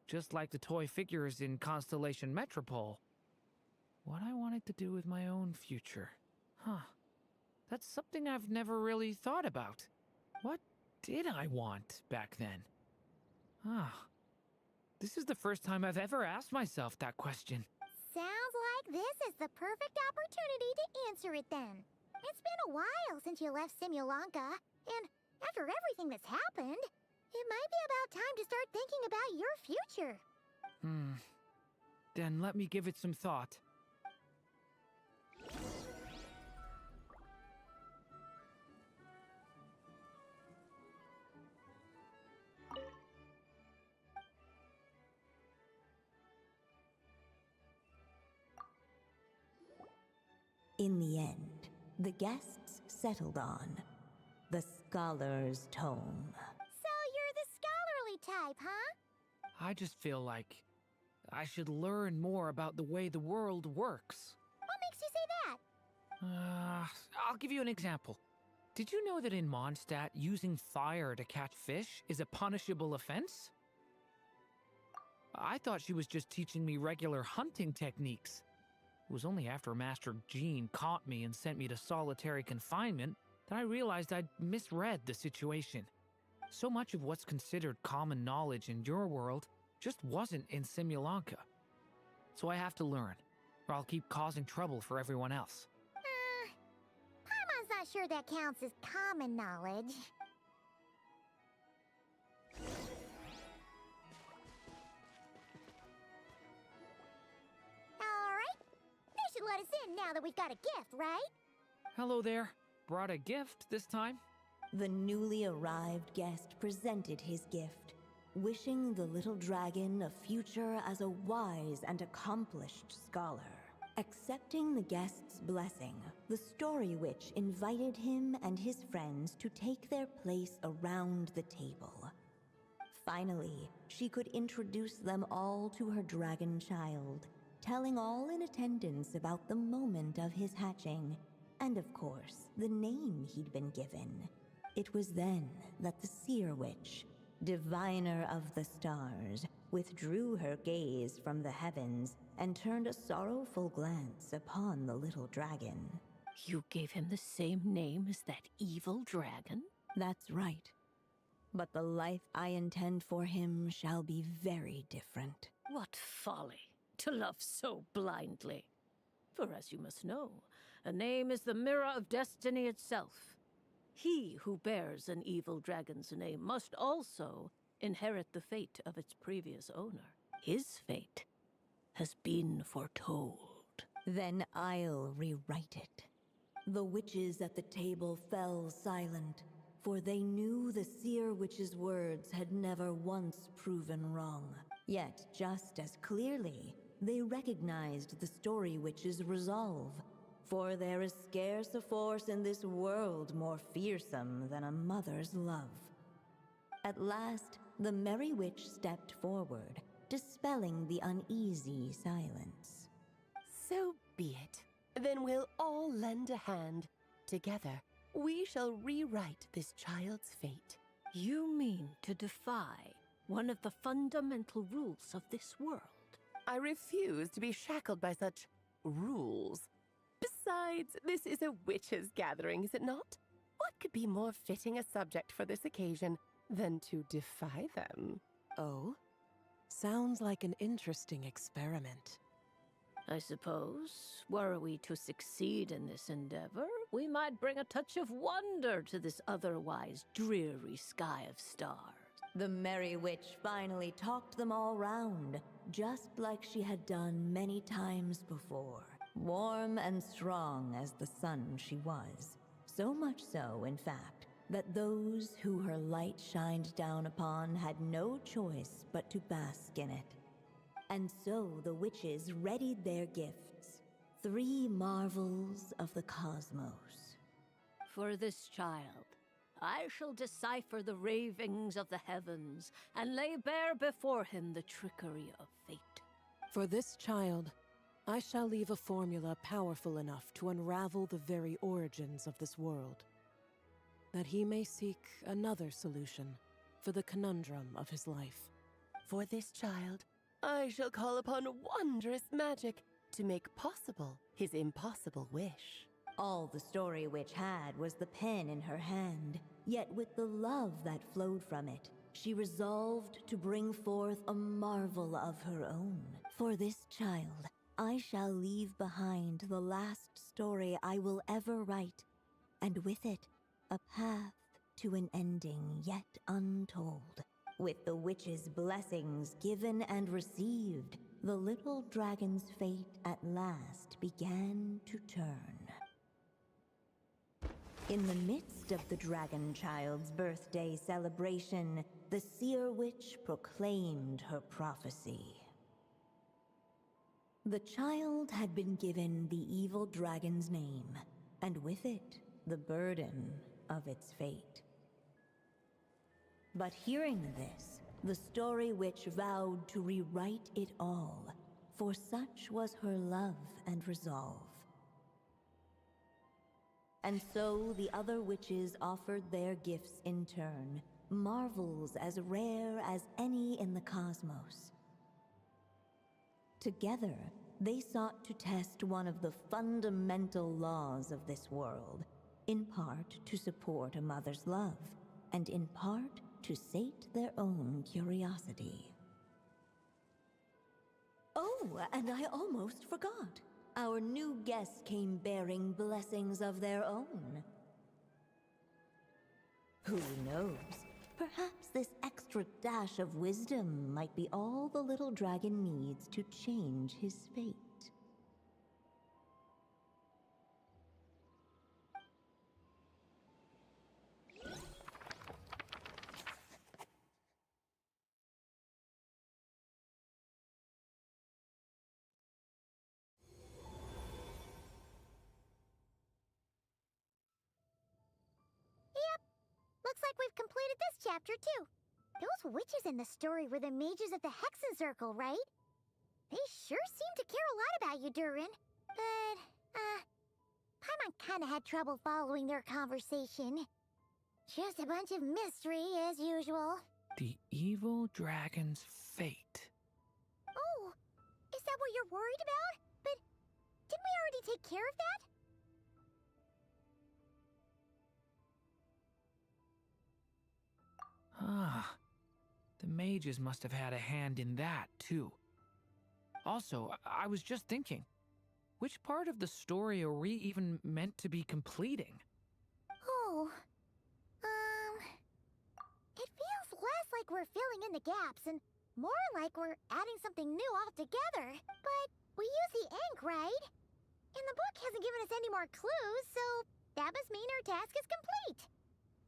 just like the toy figures in Constellation Metropole. What I wanted to do with my own future. That's something I've never really thought about. What did I want back then? This is the first time I've ever asked myself that question. Sounds like this is the perfect opportunity to answer it then. It's been a while since you left Simulanka, and after everything that's happened, it might be about time to start thinking about your future. Then let me give it some thought. In the end, the guests settled on the Scholar's Tome. So you're the scholarly type, huh? I just feel like I should learn more about the way the world works. What makes you say that? I'll give you an example. Did you know that in Mondstadt, using fire to catch fish is a punishable offense? I thought she was just teaching me regular hunting techniques. It was only after Master Jean caught me and sent me to solitary confinement that I realized I'd misread the situation. So much of what's considered common knowledge in your world just wasn't in Simulanka. So I have to learn, or I'll keep causing trouble for everyone else. Paimon's not sure that counts as common knowledge. Alright, they should let us in now that we've got a gift, right? Hello there. Brought a gift this time? The newly arrived guest presented his gift, wishing the little dragon a future as a wise and accomplished scholar. Accepting the guest's blessing, the story witch invited him and his friends to take their place around the table. Finally, she could introduce them all to her dragon child, telling all in attendance about the moment of his hatching, and of course, the name he'd been given. It was then that the seer witch, diviner of the stars, withdrew her gaze from the heavens, and turned a sorrowful glance upon the little dragon. You gave him the same name as that evil dragon? That's right. But the life I intend for him shall be very different. What folly, to love so blindly. For as you must know, a name is the mirror of destiny itself. He who bears an evil dragon's name must also inherit the fate of its previous owner. His fate has been foretold. Then I'll rewrite it. The witches at the table fell silent, for they knew the seer witch's words had never once proven wrong. Yet, just as clearly, they recognized the story witch's resolve. For there is scarce a force in this world more fearsome than a mother's love. At last, the merry witch stepped forward, dispelling the uneasy silence. So be it. Then we'll all lend a hand. Together, we shall rewrite this child's fate. You mean to defy one of the fundamental rules of this world? I refuse to be shackled by such rules. Besides, this is a witches' gathering, is it not? What could be more fitting a subject for this occasion than to defy them? Oh? Sounds like an interesting experiment. I suppose, were we to succeed in this endeavor, we might bring a touch of wonder to this otherwise dreary sky of stars. The merry witch finally talked them all round, just like she had done many times before. Warm and strong as the sun she was. So much so, in fact, that those who her light shined down upon had no choice but to bask in it. And so the witches readied their gifts, 3 marvels of the cosmos. For this child, I shall decipher the ravings of the heavens and lay bare before him the trickery of fate. For this child, I shall leave a formula powerful enough to unravel the very origins of this world, that he may seek another solution for the conundrum of his life. For this child, I shall call upon wondrous magic to make possible his impossible wish. All the story witch had was the pen in her hand, yet with the love that flowed from it, she resolved to bring forth a marvel of her own. For this child, I shall leave behind the last story I will ever write, and with it, a path to an ending yet untold. With the witch's blessings given and received, the little dragon's fate at last began to turn. In the midst of the dragon child's birthday celebration, the seer witch proclaimed her prophecy. The child had been given the evil dragon's name, and with it, the burden of its fate. But hearing this, the story witch vowed to rewrite it all, for such was her love and resolve. And so the other witches offered their gifts in turn, marvels as rare as any in the cosmos. Together, they sought to test one of the fundamental laws of this world, in part to support a mother's love, and in part to sate their own curiosity. Oh, and I almost forgot. Our new guests came bearing blessings of their own. Who knows? Perhaps this extra dash of wisdom might be all the little dragon needs to change his fate. Looks like we've completed this chapter, too. Those witches in the story were the mages of the Hexen Circle, right? They sure seem to care a lot about you, Durin. But, Paimon kinda had trouble following their conversation. Just a bunch of mystery, as usual. The evil dragon's fate. Oh, is that what you're worried about? But didn't we already take care of that? Ah, the mages must have had a hand in that, too. Also, I was just thinking, which part of the story are we even meant to be completing? Oh, it feels less like we're filling in the gaps and more like we're adding something new altogether. But we use the ink, right? And the book hasn't given us any more clues, so that must mean our task is complete.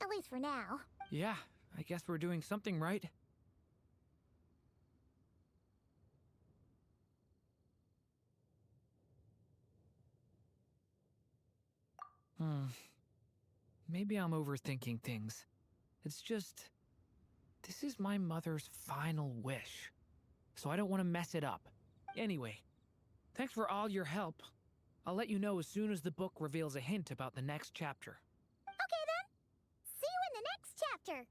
At least for now. Yeah, I guess we're doing something right. Maybe I'm overthinking things. It's just, this is my mother's final wish, so I don't want to mess it up. Anyway, thanks for all your help. I'll let you know as soon as the book reveals a hint about the next chapter. Okay then. See you in the next chapter.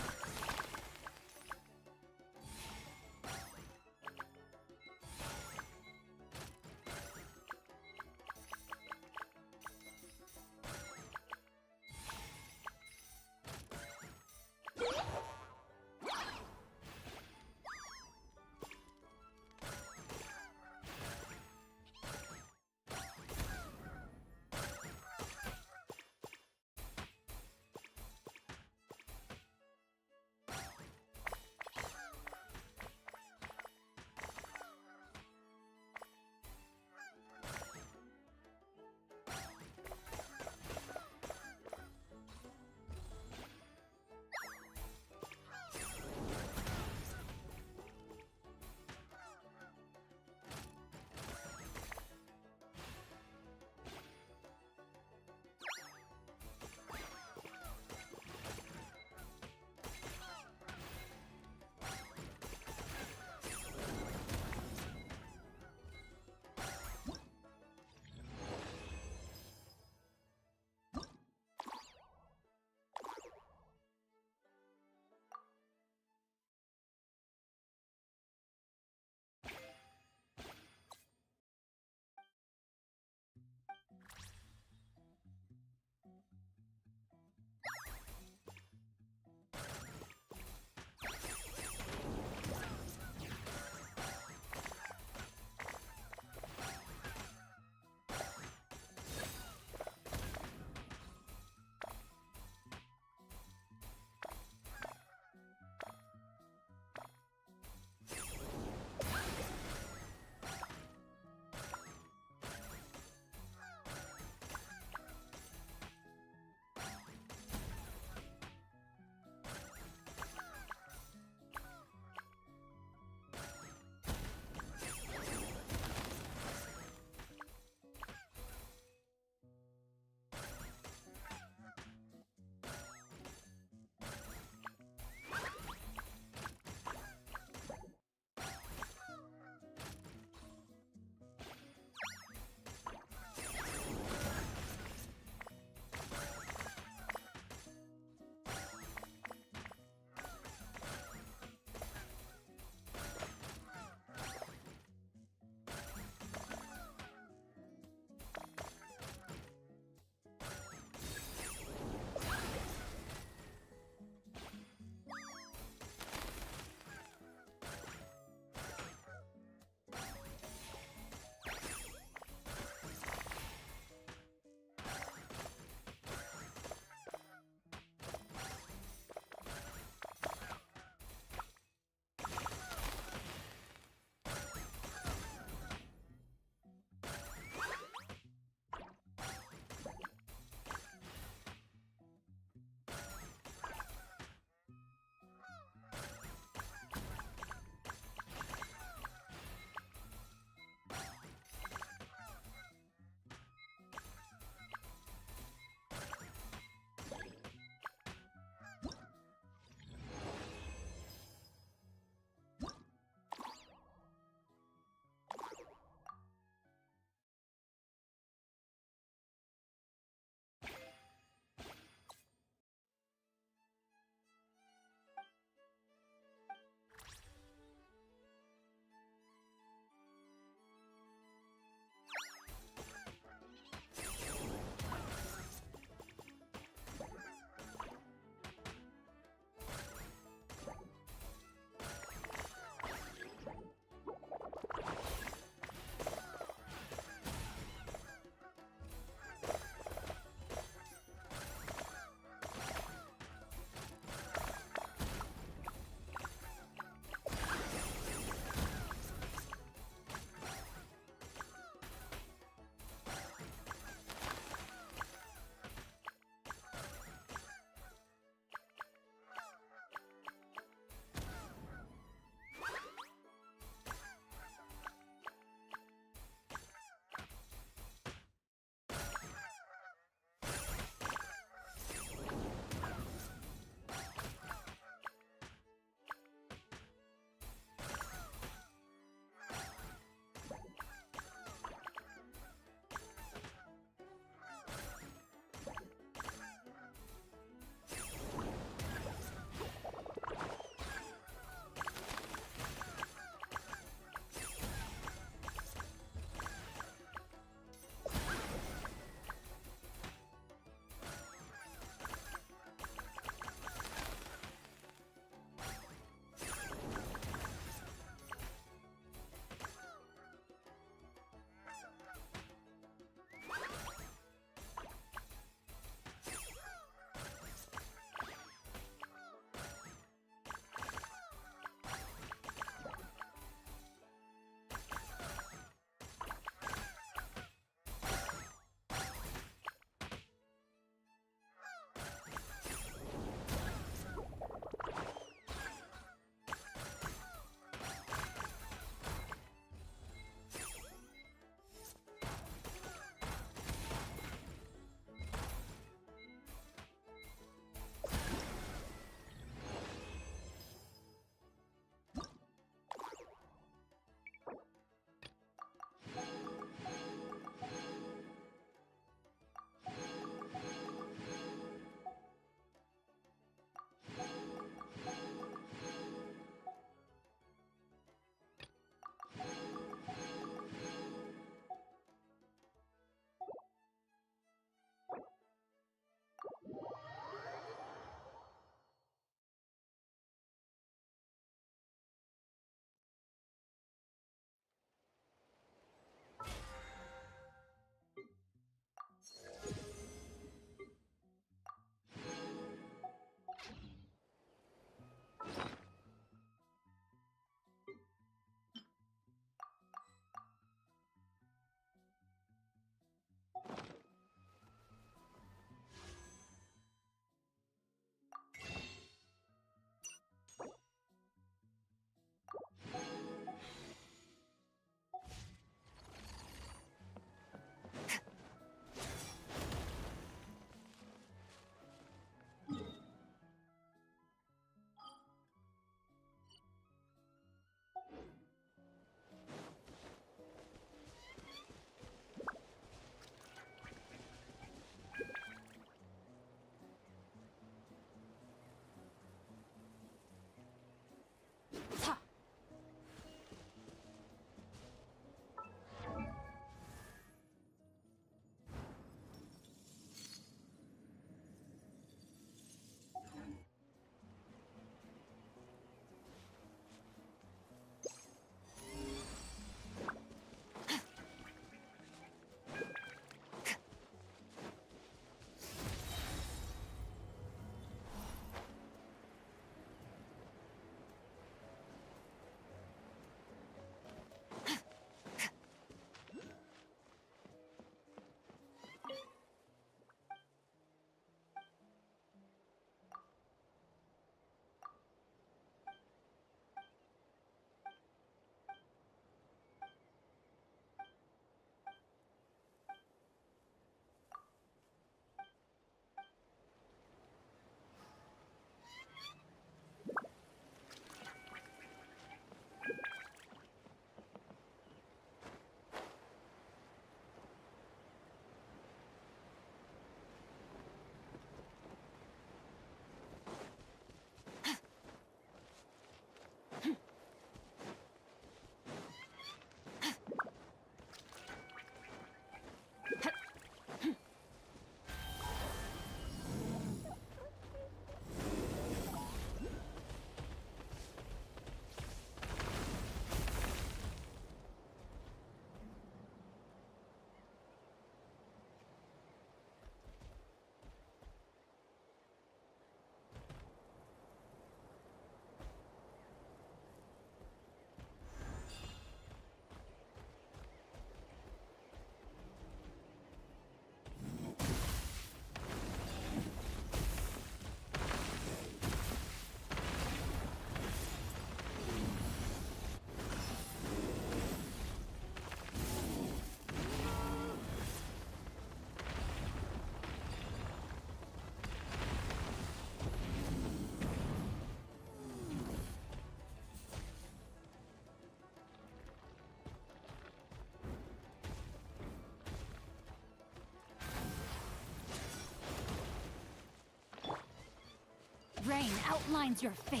pain outlines your fate.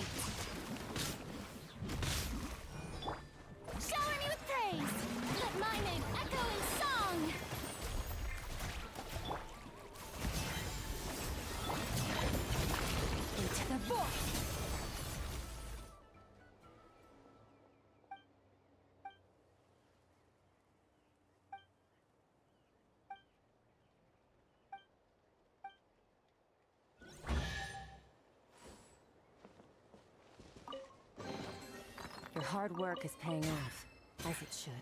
Shower me with praise! Let my name echo in song! Into the void! Your hard work is paying off, as it should.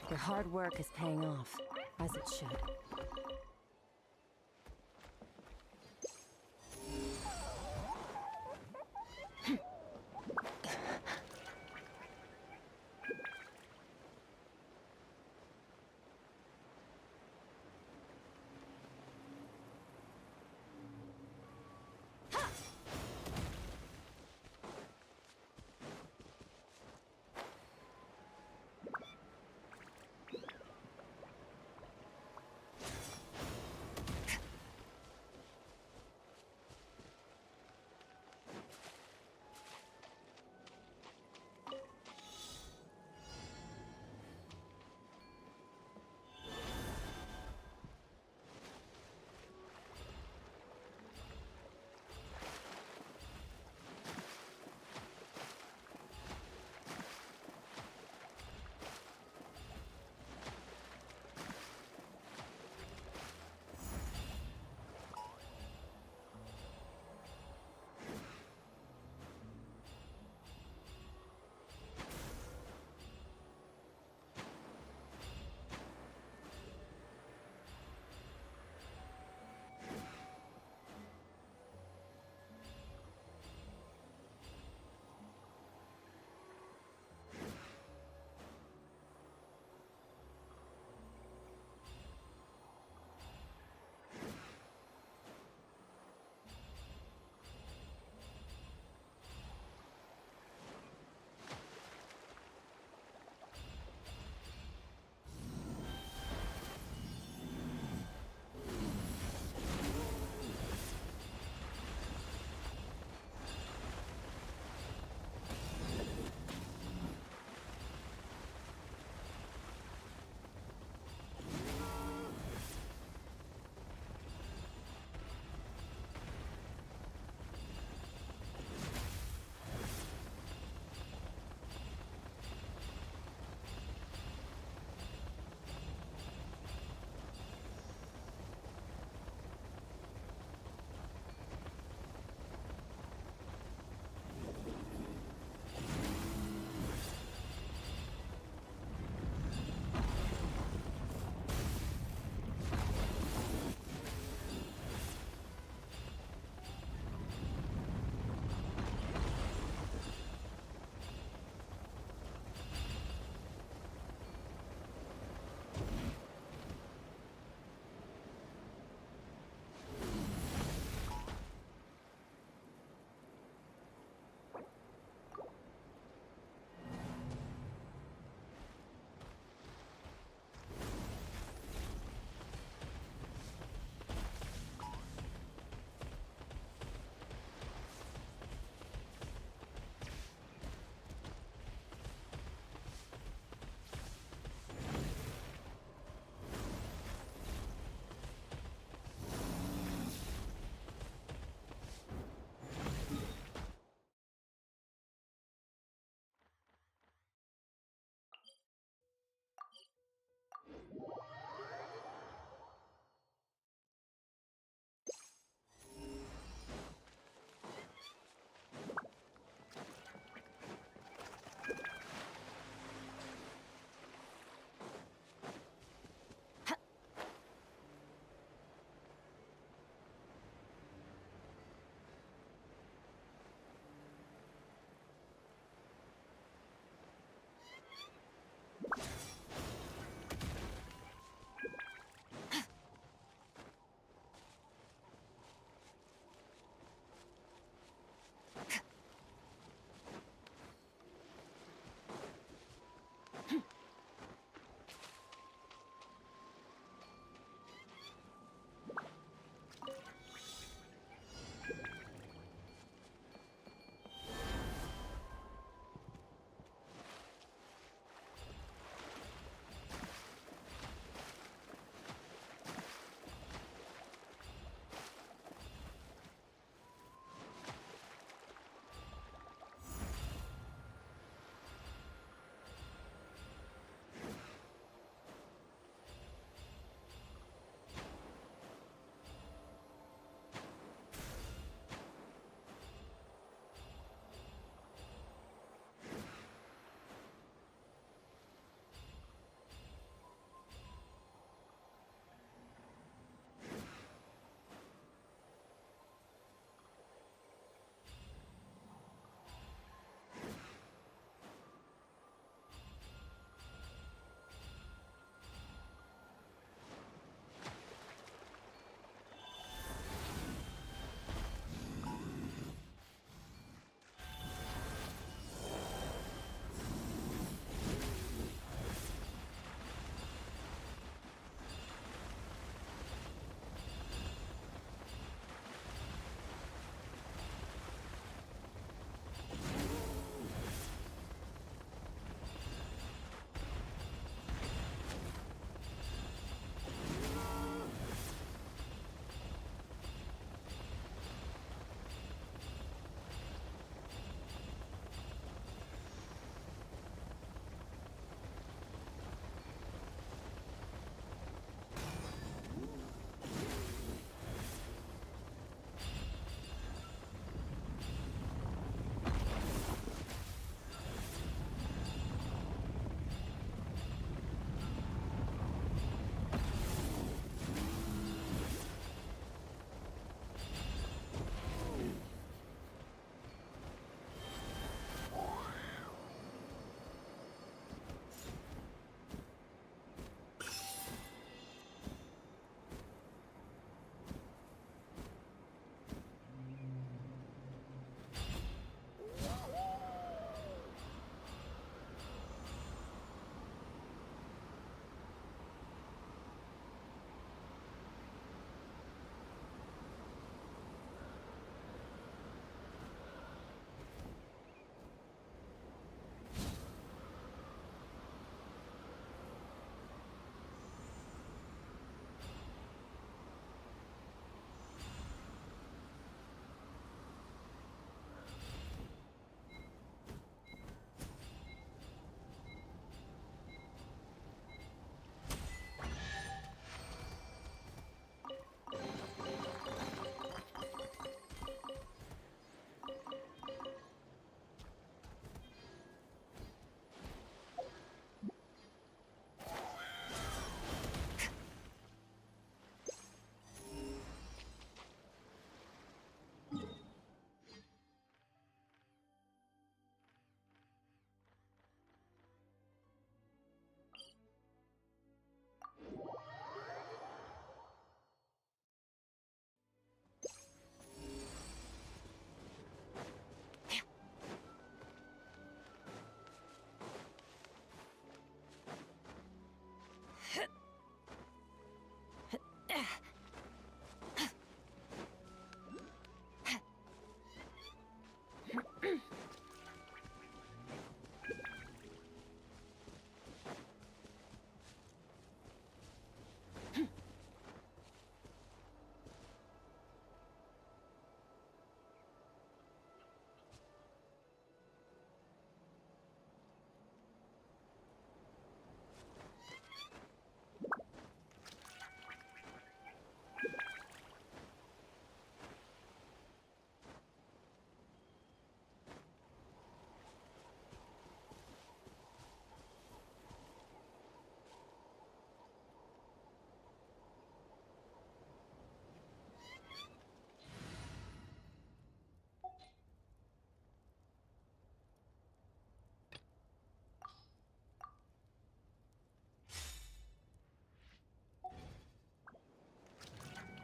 Your hard work is paying off, as it should.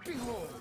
Behold!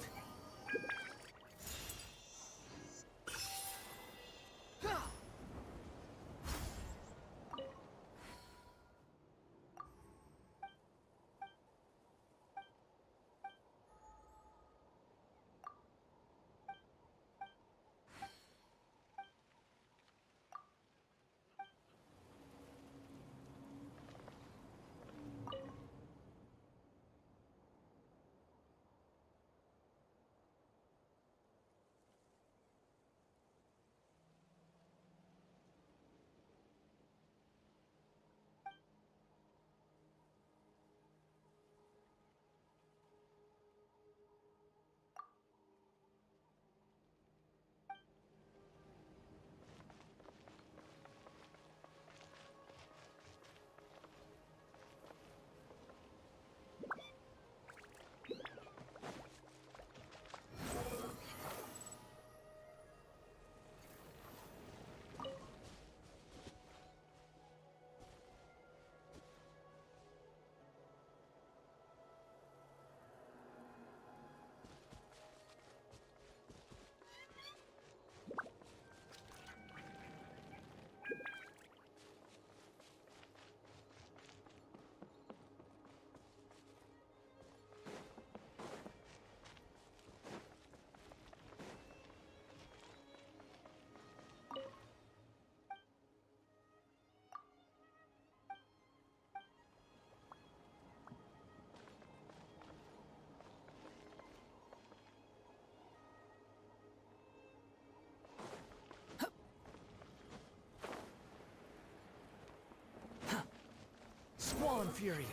Squall Fury!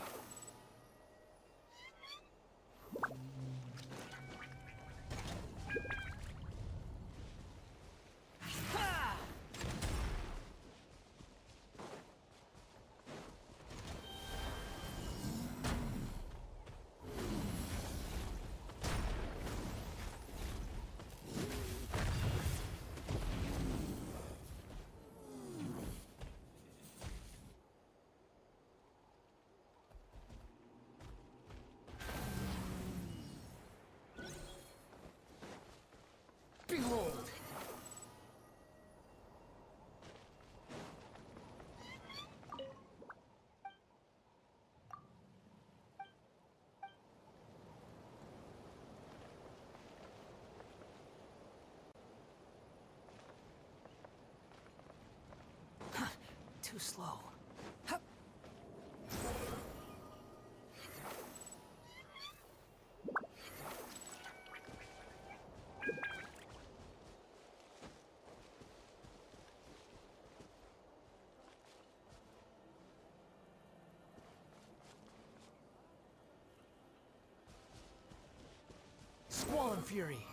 Behold! Too slow. Squall Fury!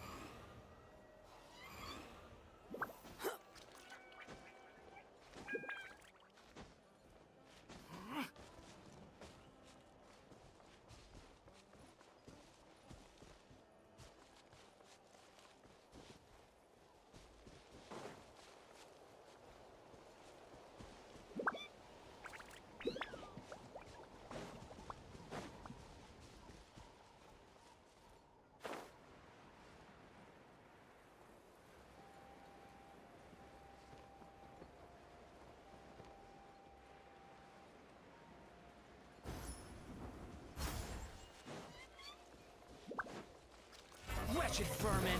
Wretched vermin!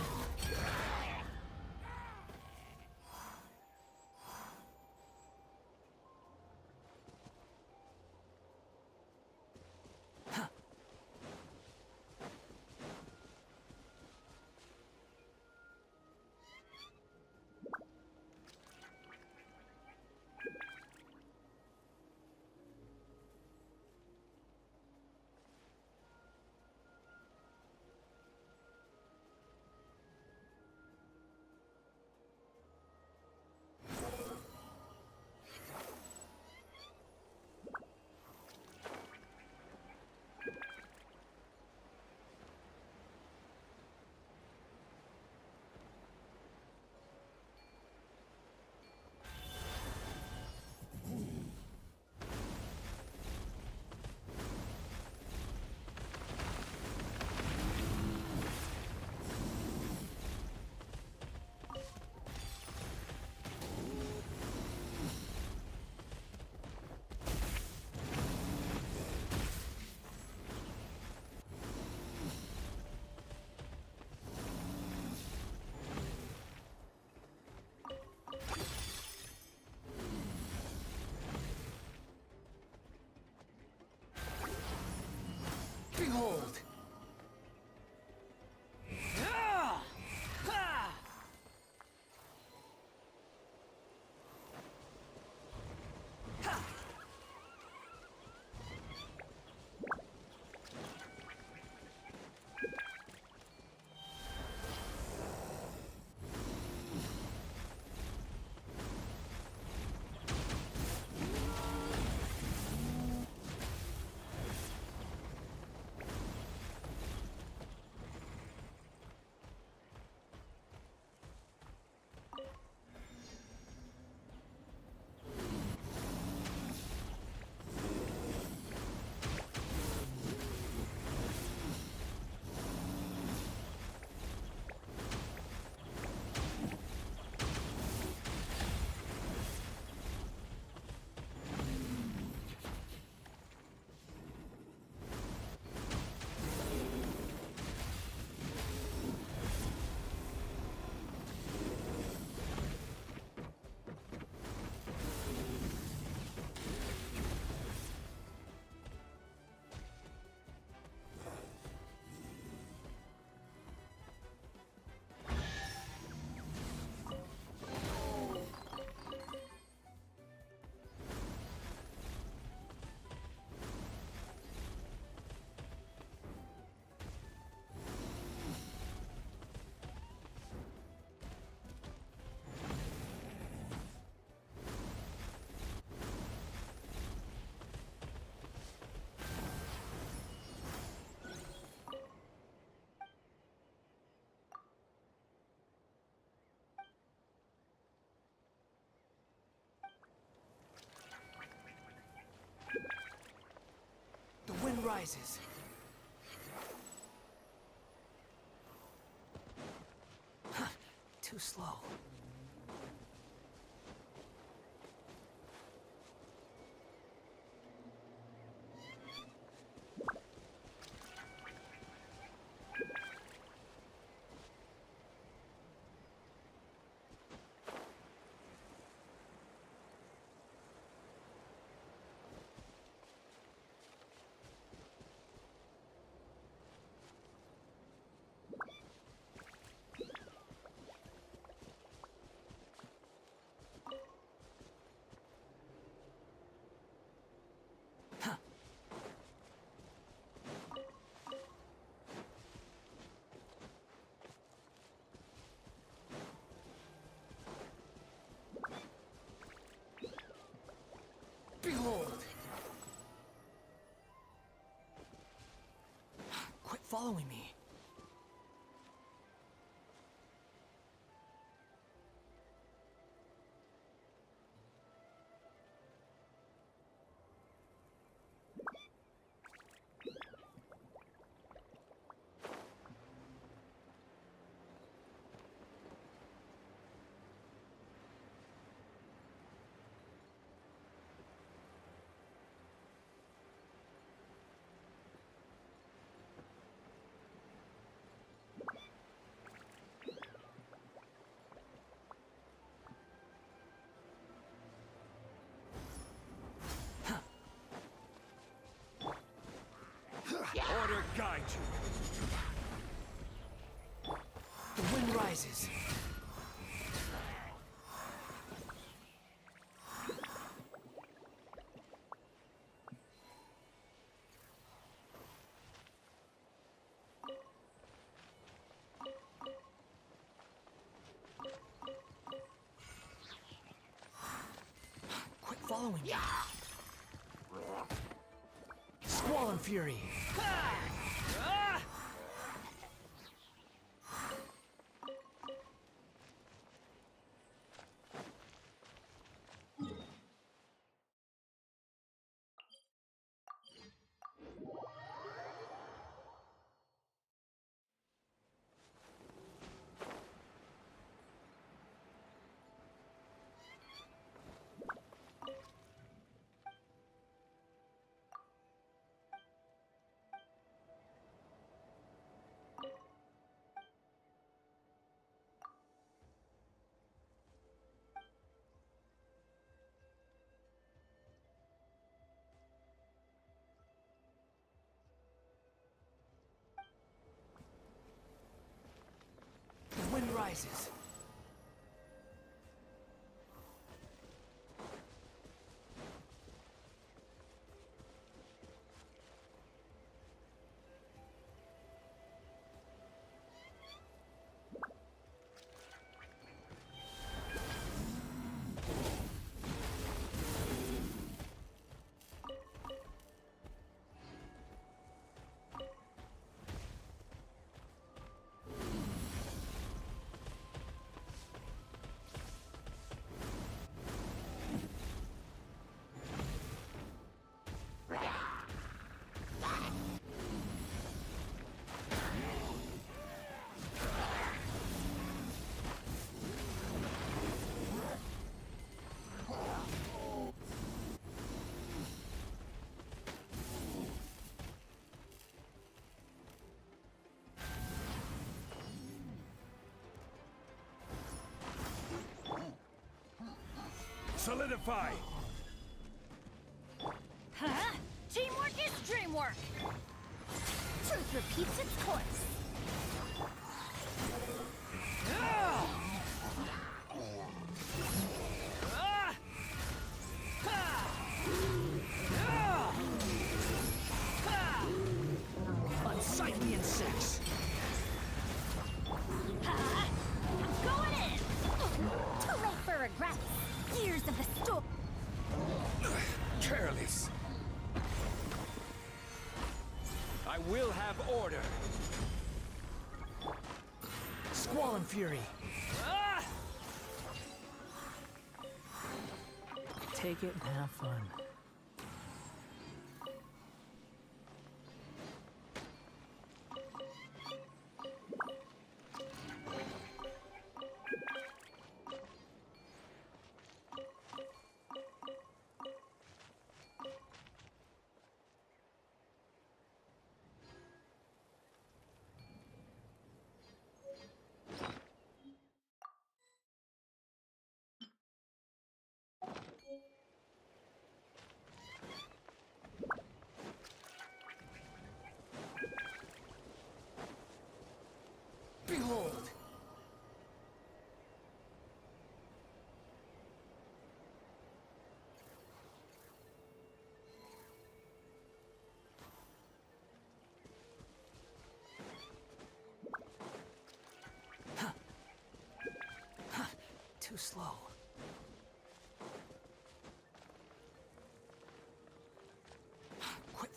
wind rises. Too slow. Behold! Quit following me. Order guide you. The wind rises. Quit following me. Squall and fury. The wind rises. Solidify! Huh? Teamwork is dreamwork! Truth repeats its course. Unsightly insects. I'm going in! Too late for regrets. Years of the storm. Careless. I will have order. Squall and fury. Take it and have fun.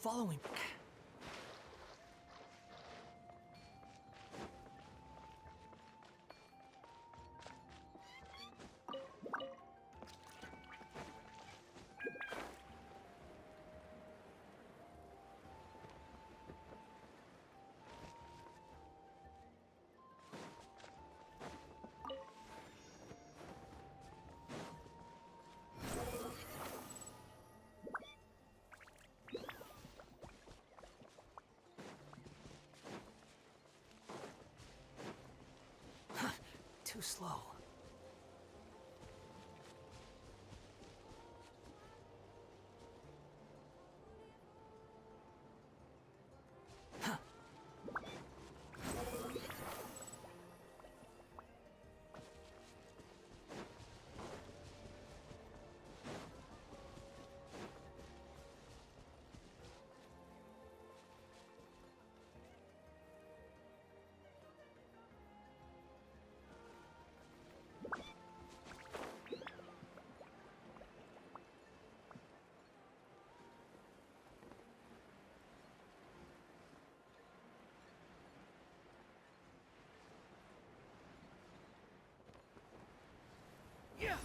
following. Too slow. Yeah.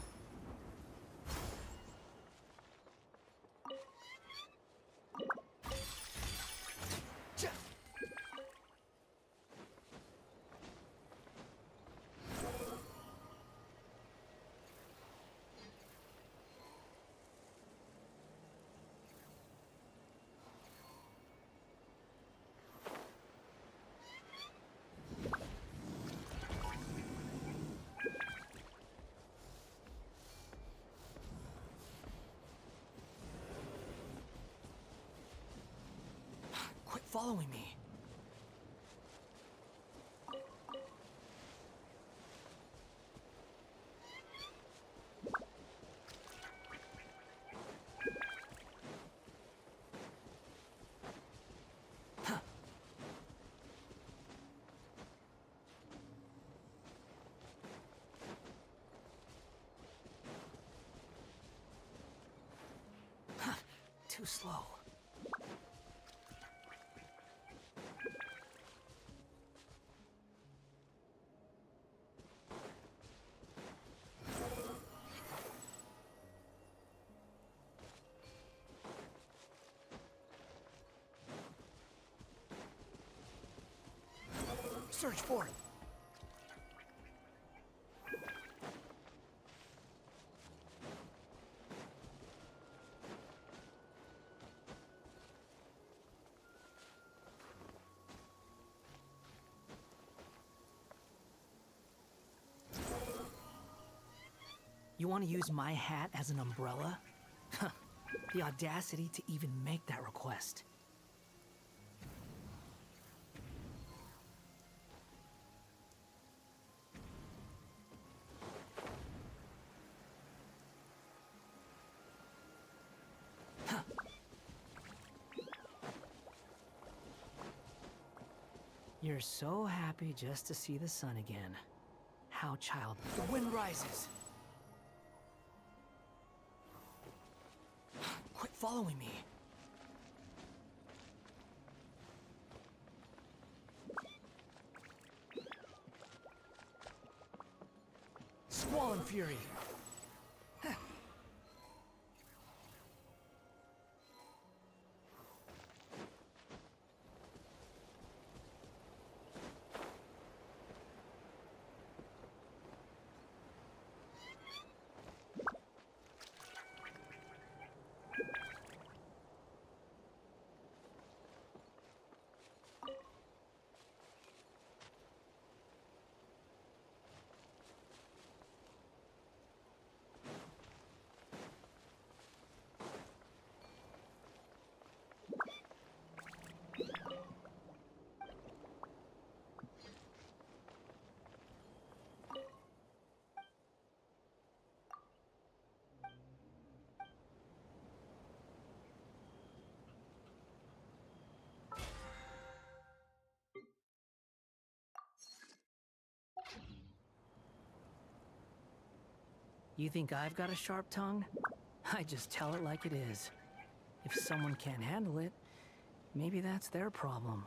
Quit following me. Too slow. Search for it. You want to use my hat as an umbrella? The audacity to even make that request. You're so happy just to see the sun again. How child... The wind rises. Quit following me. Squall and fury. You think I've got a sharp tongue? I just tell it like it is. If someone can't handle it, Maybe that's their problem.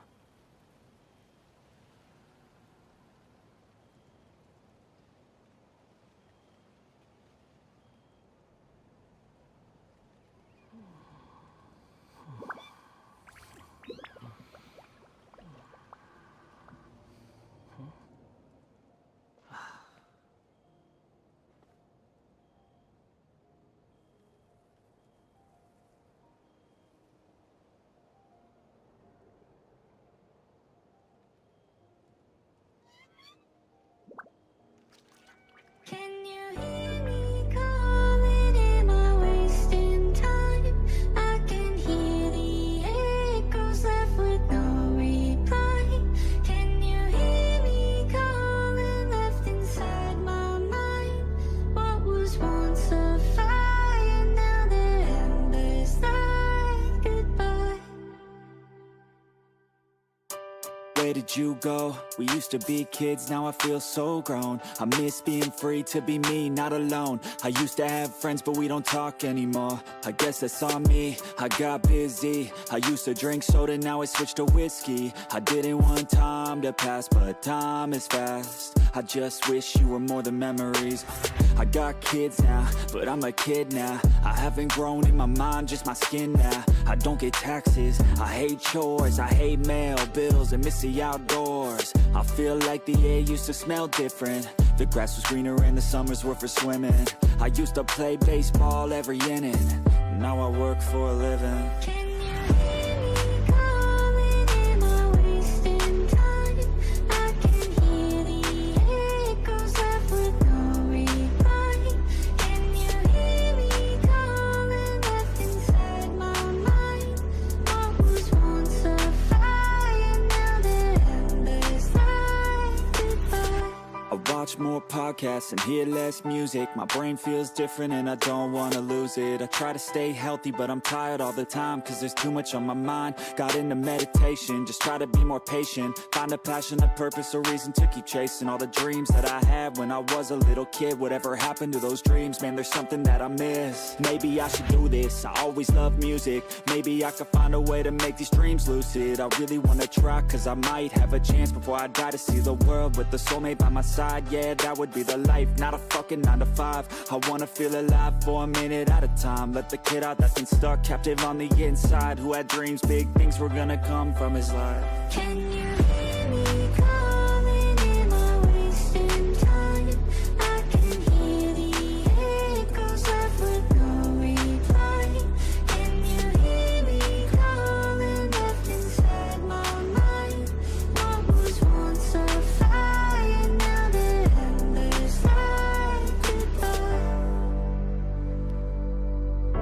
Can you hear me calling? Am I wasting time? I can hear the echoes left with no reply. Can you hear me calling? Left inside my mind. What was once a fire, now the embers like goodbye. Where did you go? We used to be kids, now I feel so grown. I miss being free to be me, not alone. I used to have friends, but we don't talk anymore. I guess that's on me, I got busy. I used to drink soda, now I switched to whiskey. I didn't want time to pass, but time is fast. I just wish you were more than memories. I got kids now, but I'm a kid now. I haven't grown in my mind, just my skin now. I don't get taxes, I hate chores, I hate mail, bills, and miss the outdoors. I feel like the air used to smell different. The grass was greener and the summers were for swimming. I used to play baseball every inning. Now I work for a living. Can you hear me calling? Am I wasting time? I can hear the echoes left with no reply. Can you hear me calling? Left inside my mind. What was once a fire, now the embers like goodbye. I watch more podcasts and hear less music. My brain feels different and I don't wanna lose it. I try to stay healthy but I'm tired all the time, cause there's too much on my mind. Got into meditation, just try to be more patient. Find a passion, a purpose, a reason to keep chasing all the dreams that I had when I was a little kid. Whatever happened to those dreams, man, there's something that I miss. Maybe I should do this, I always love music. Maybe I could find a way to make these dreams lucid. I really wanna try, cause I might have a chance before I die to see the world with a soulmate by my side. Yeah, that would be the life, not a fucking 9 to 5. I wanna feel alive for a minute at a time. Let the kid out that's been stuck captive on the inside, who had dreams, big things were gonna come from his life. Can you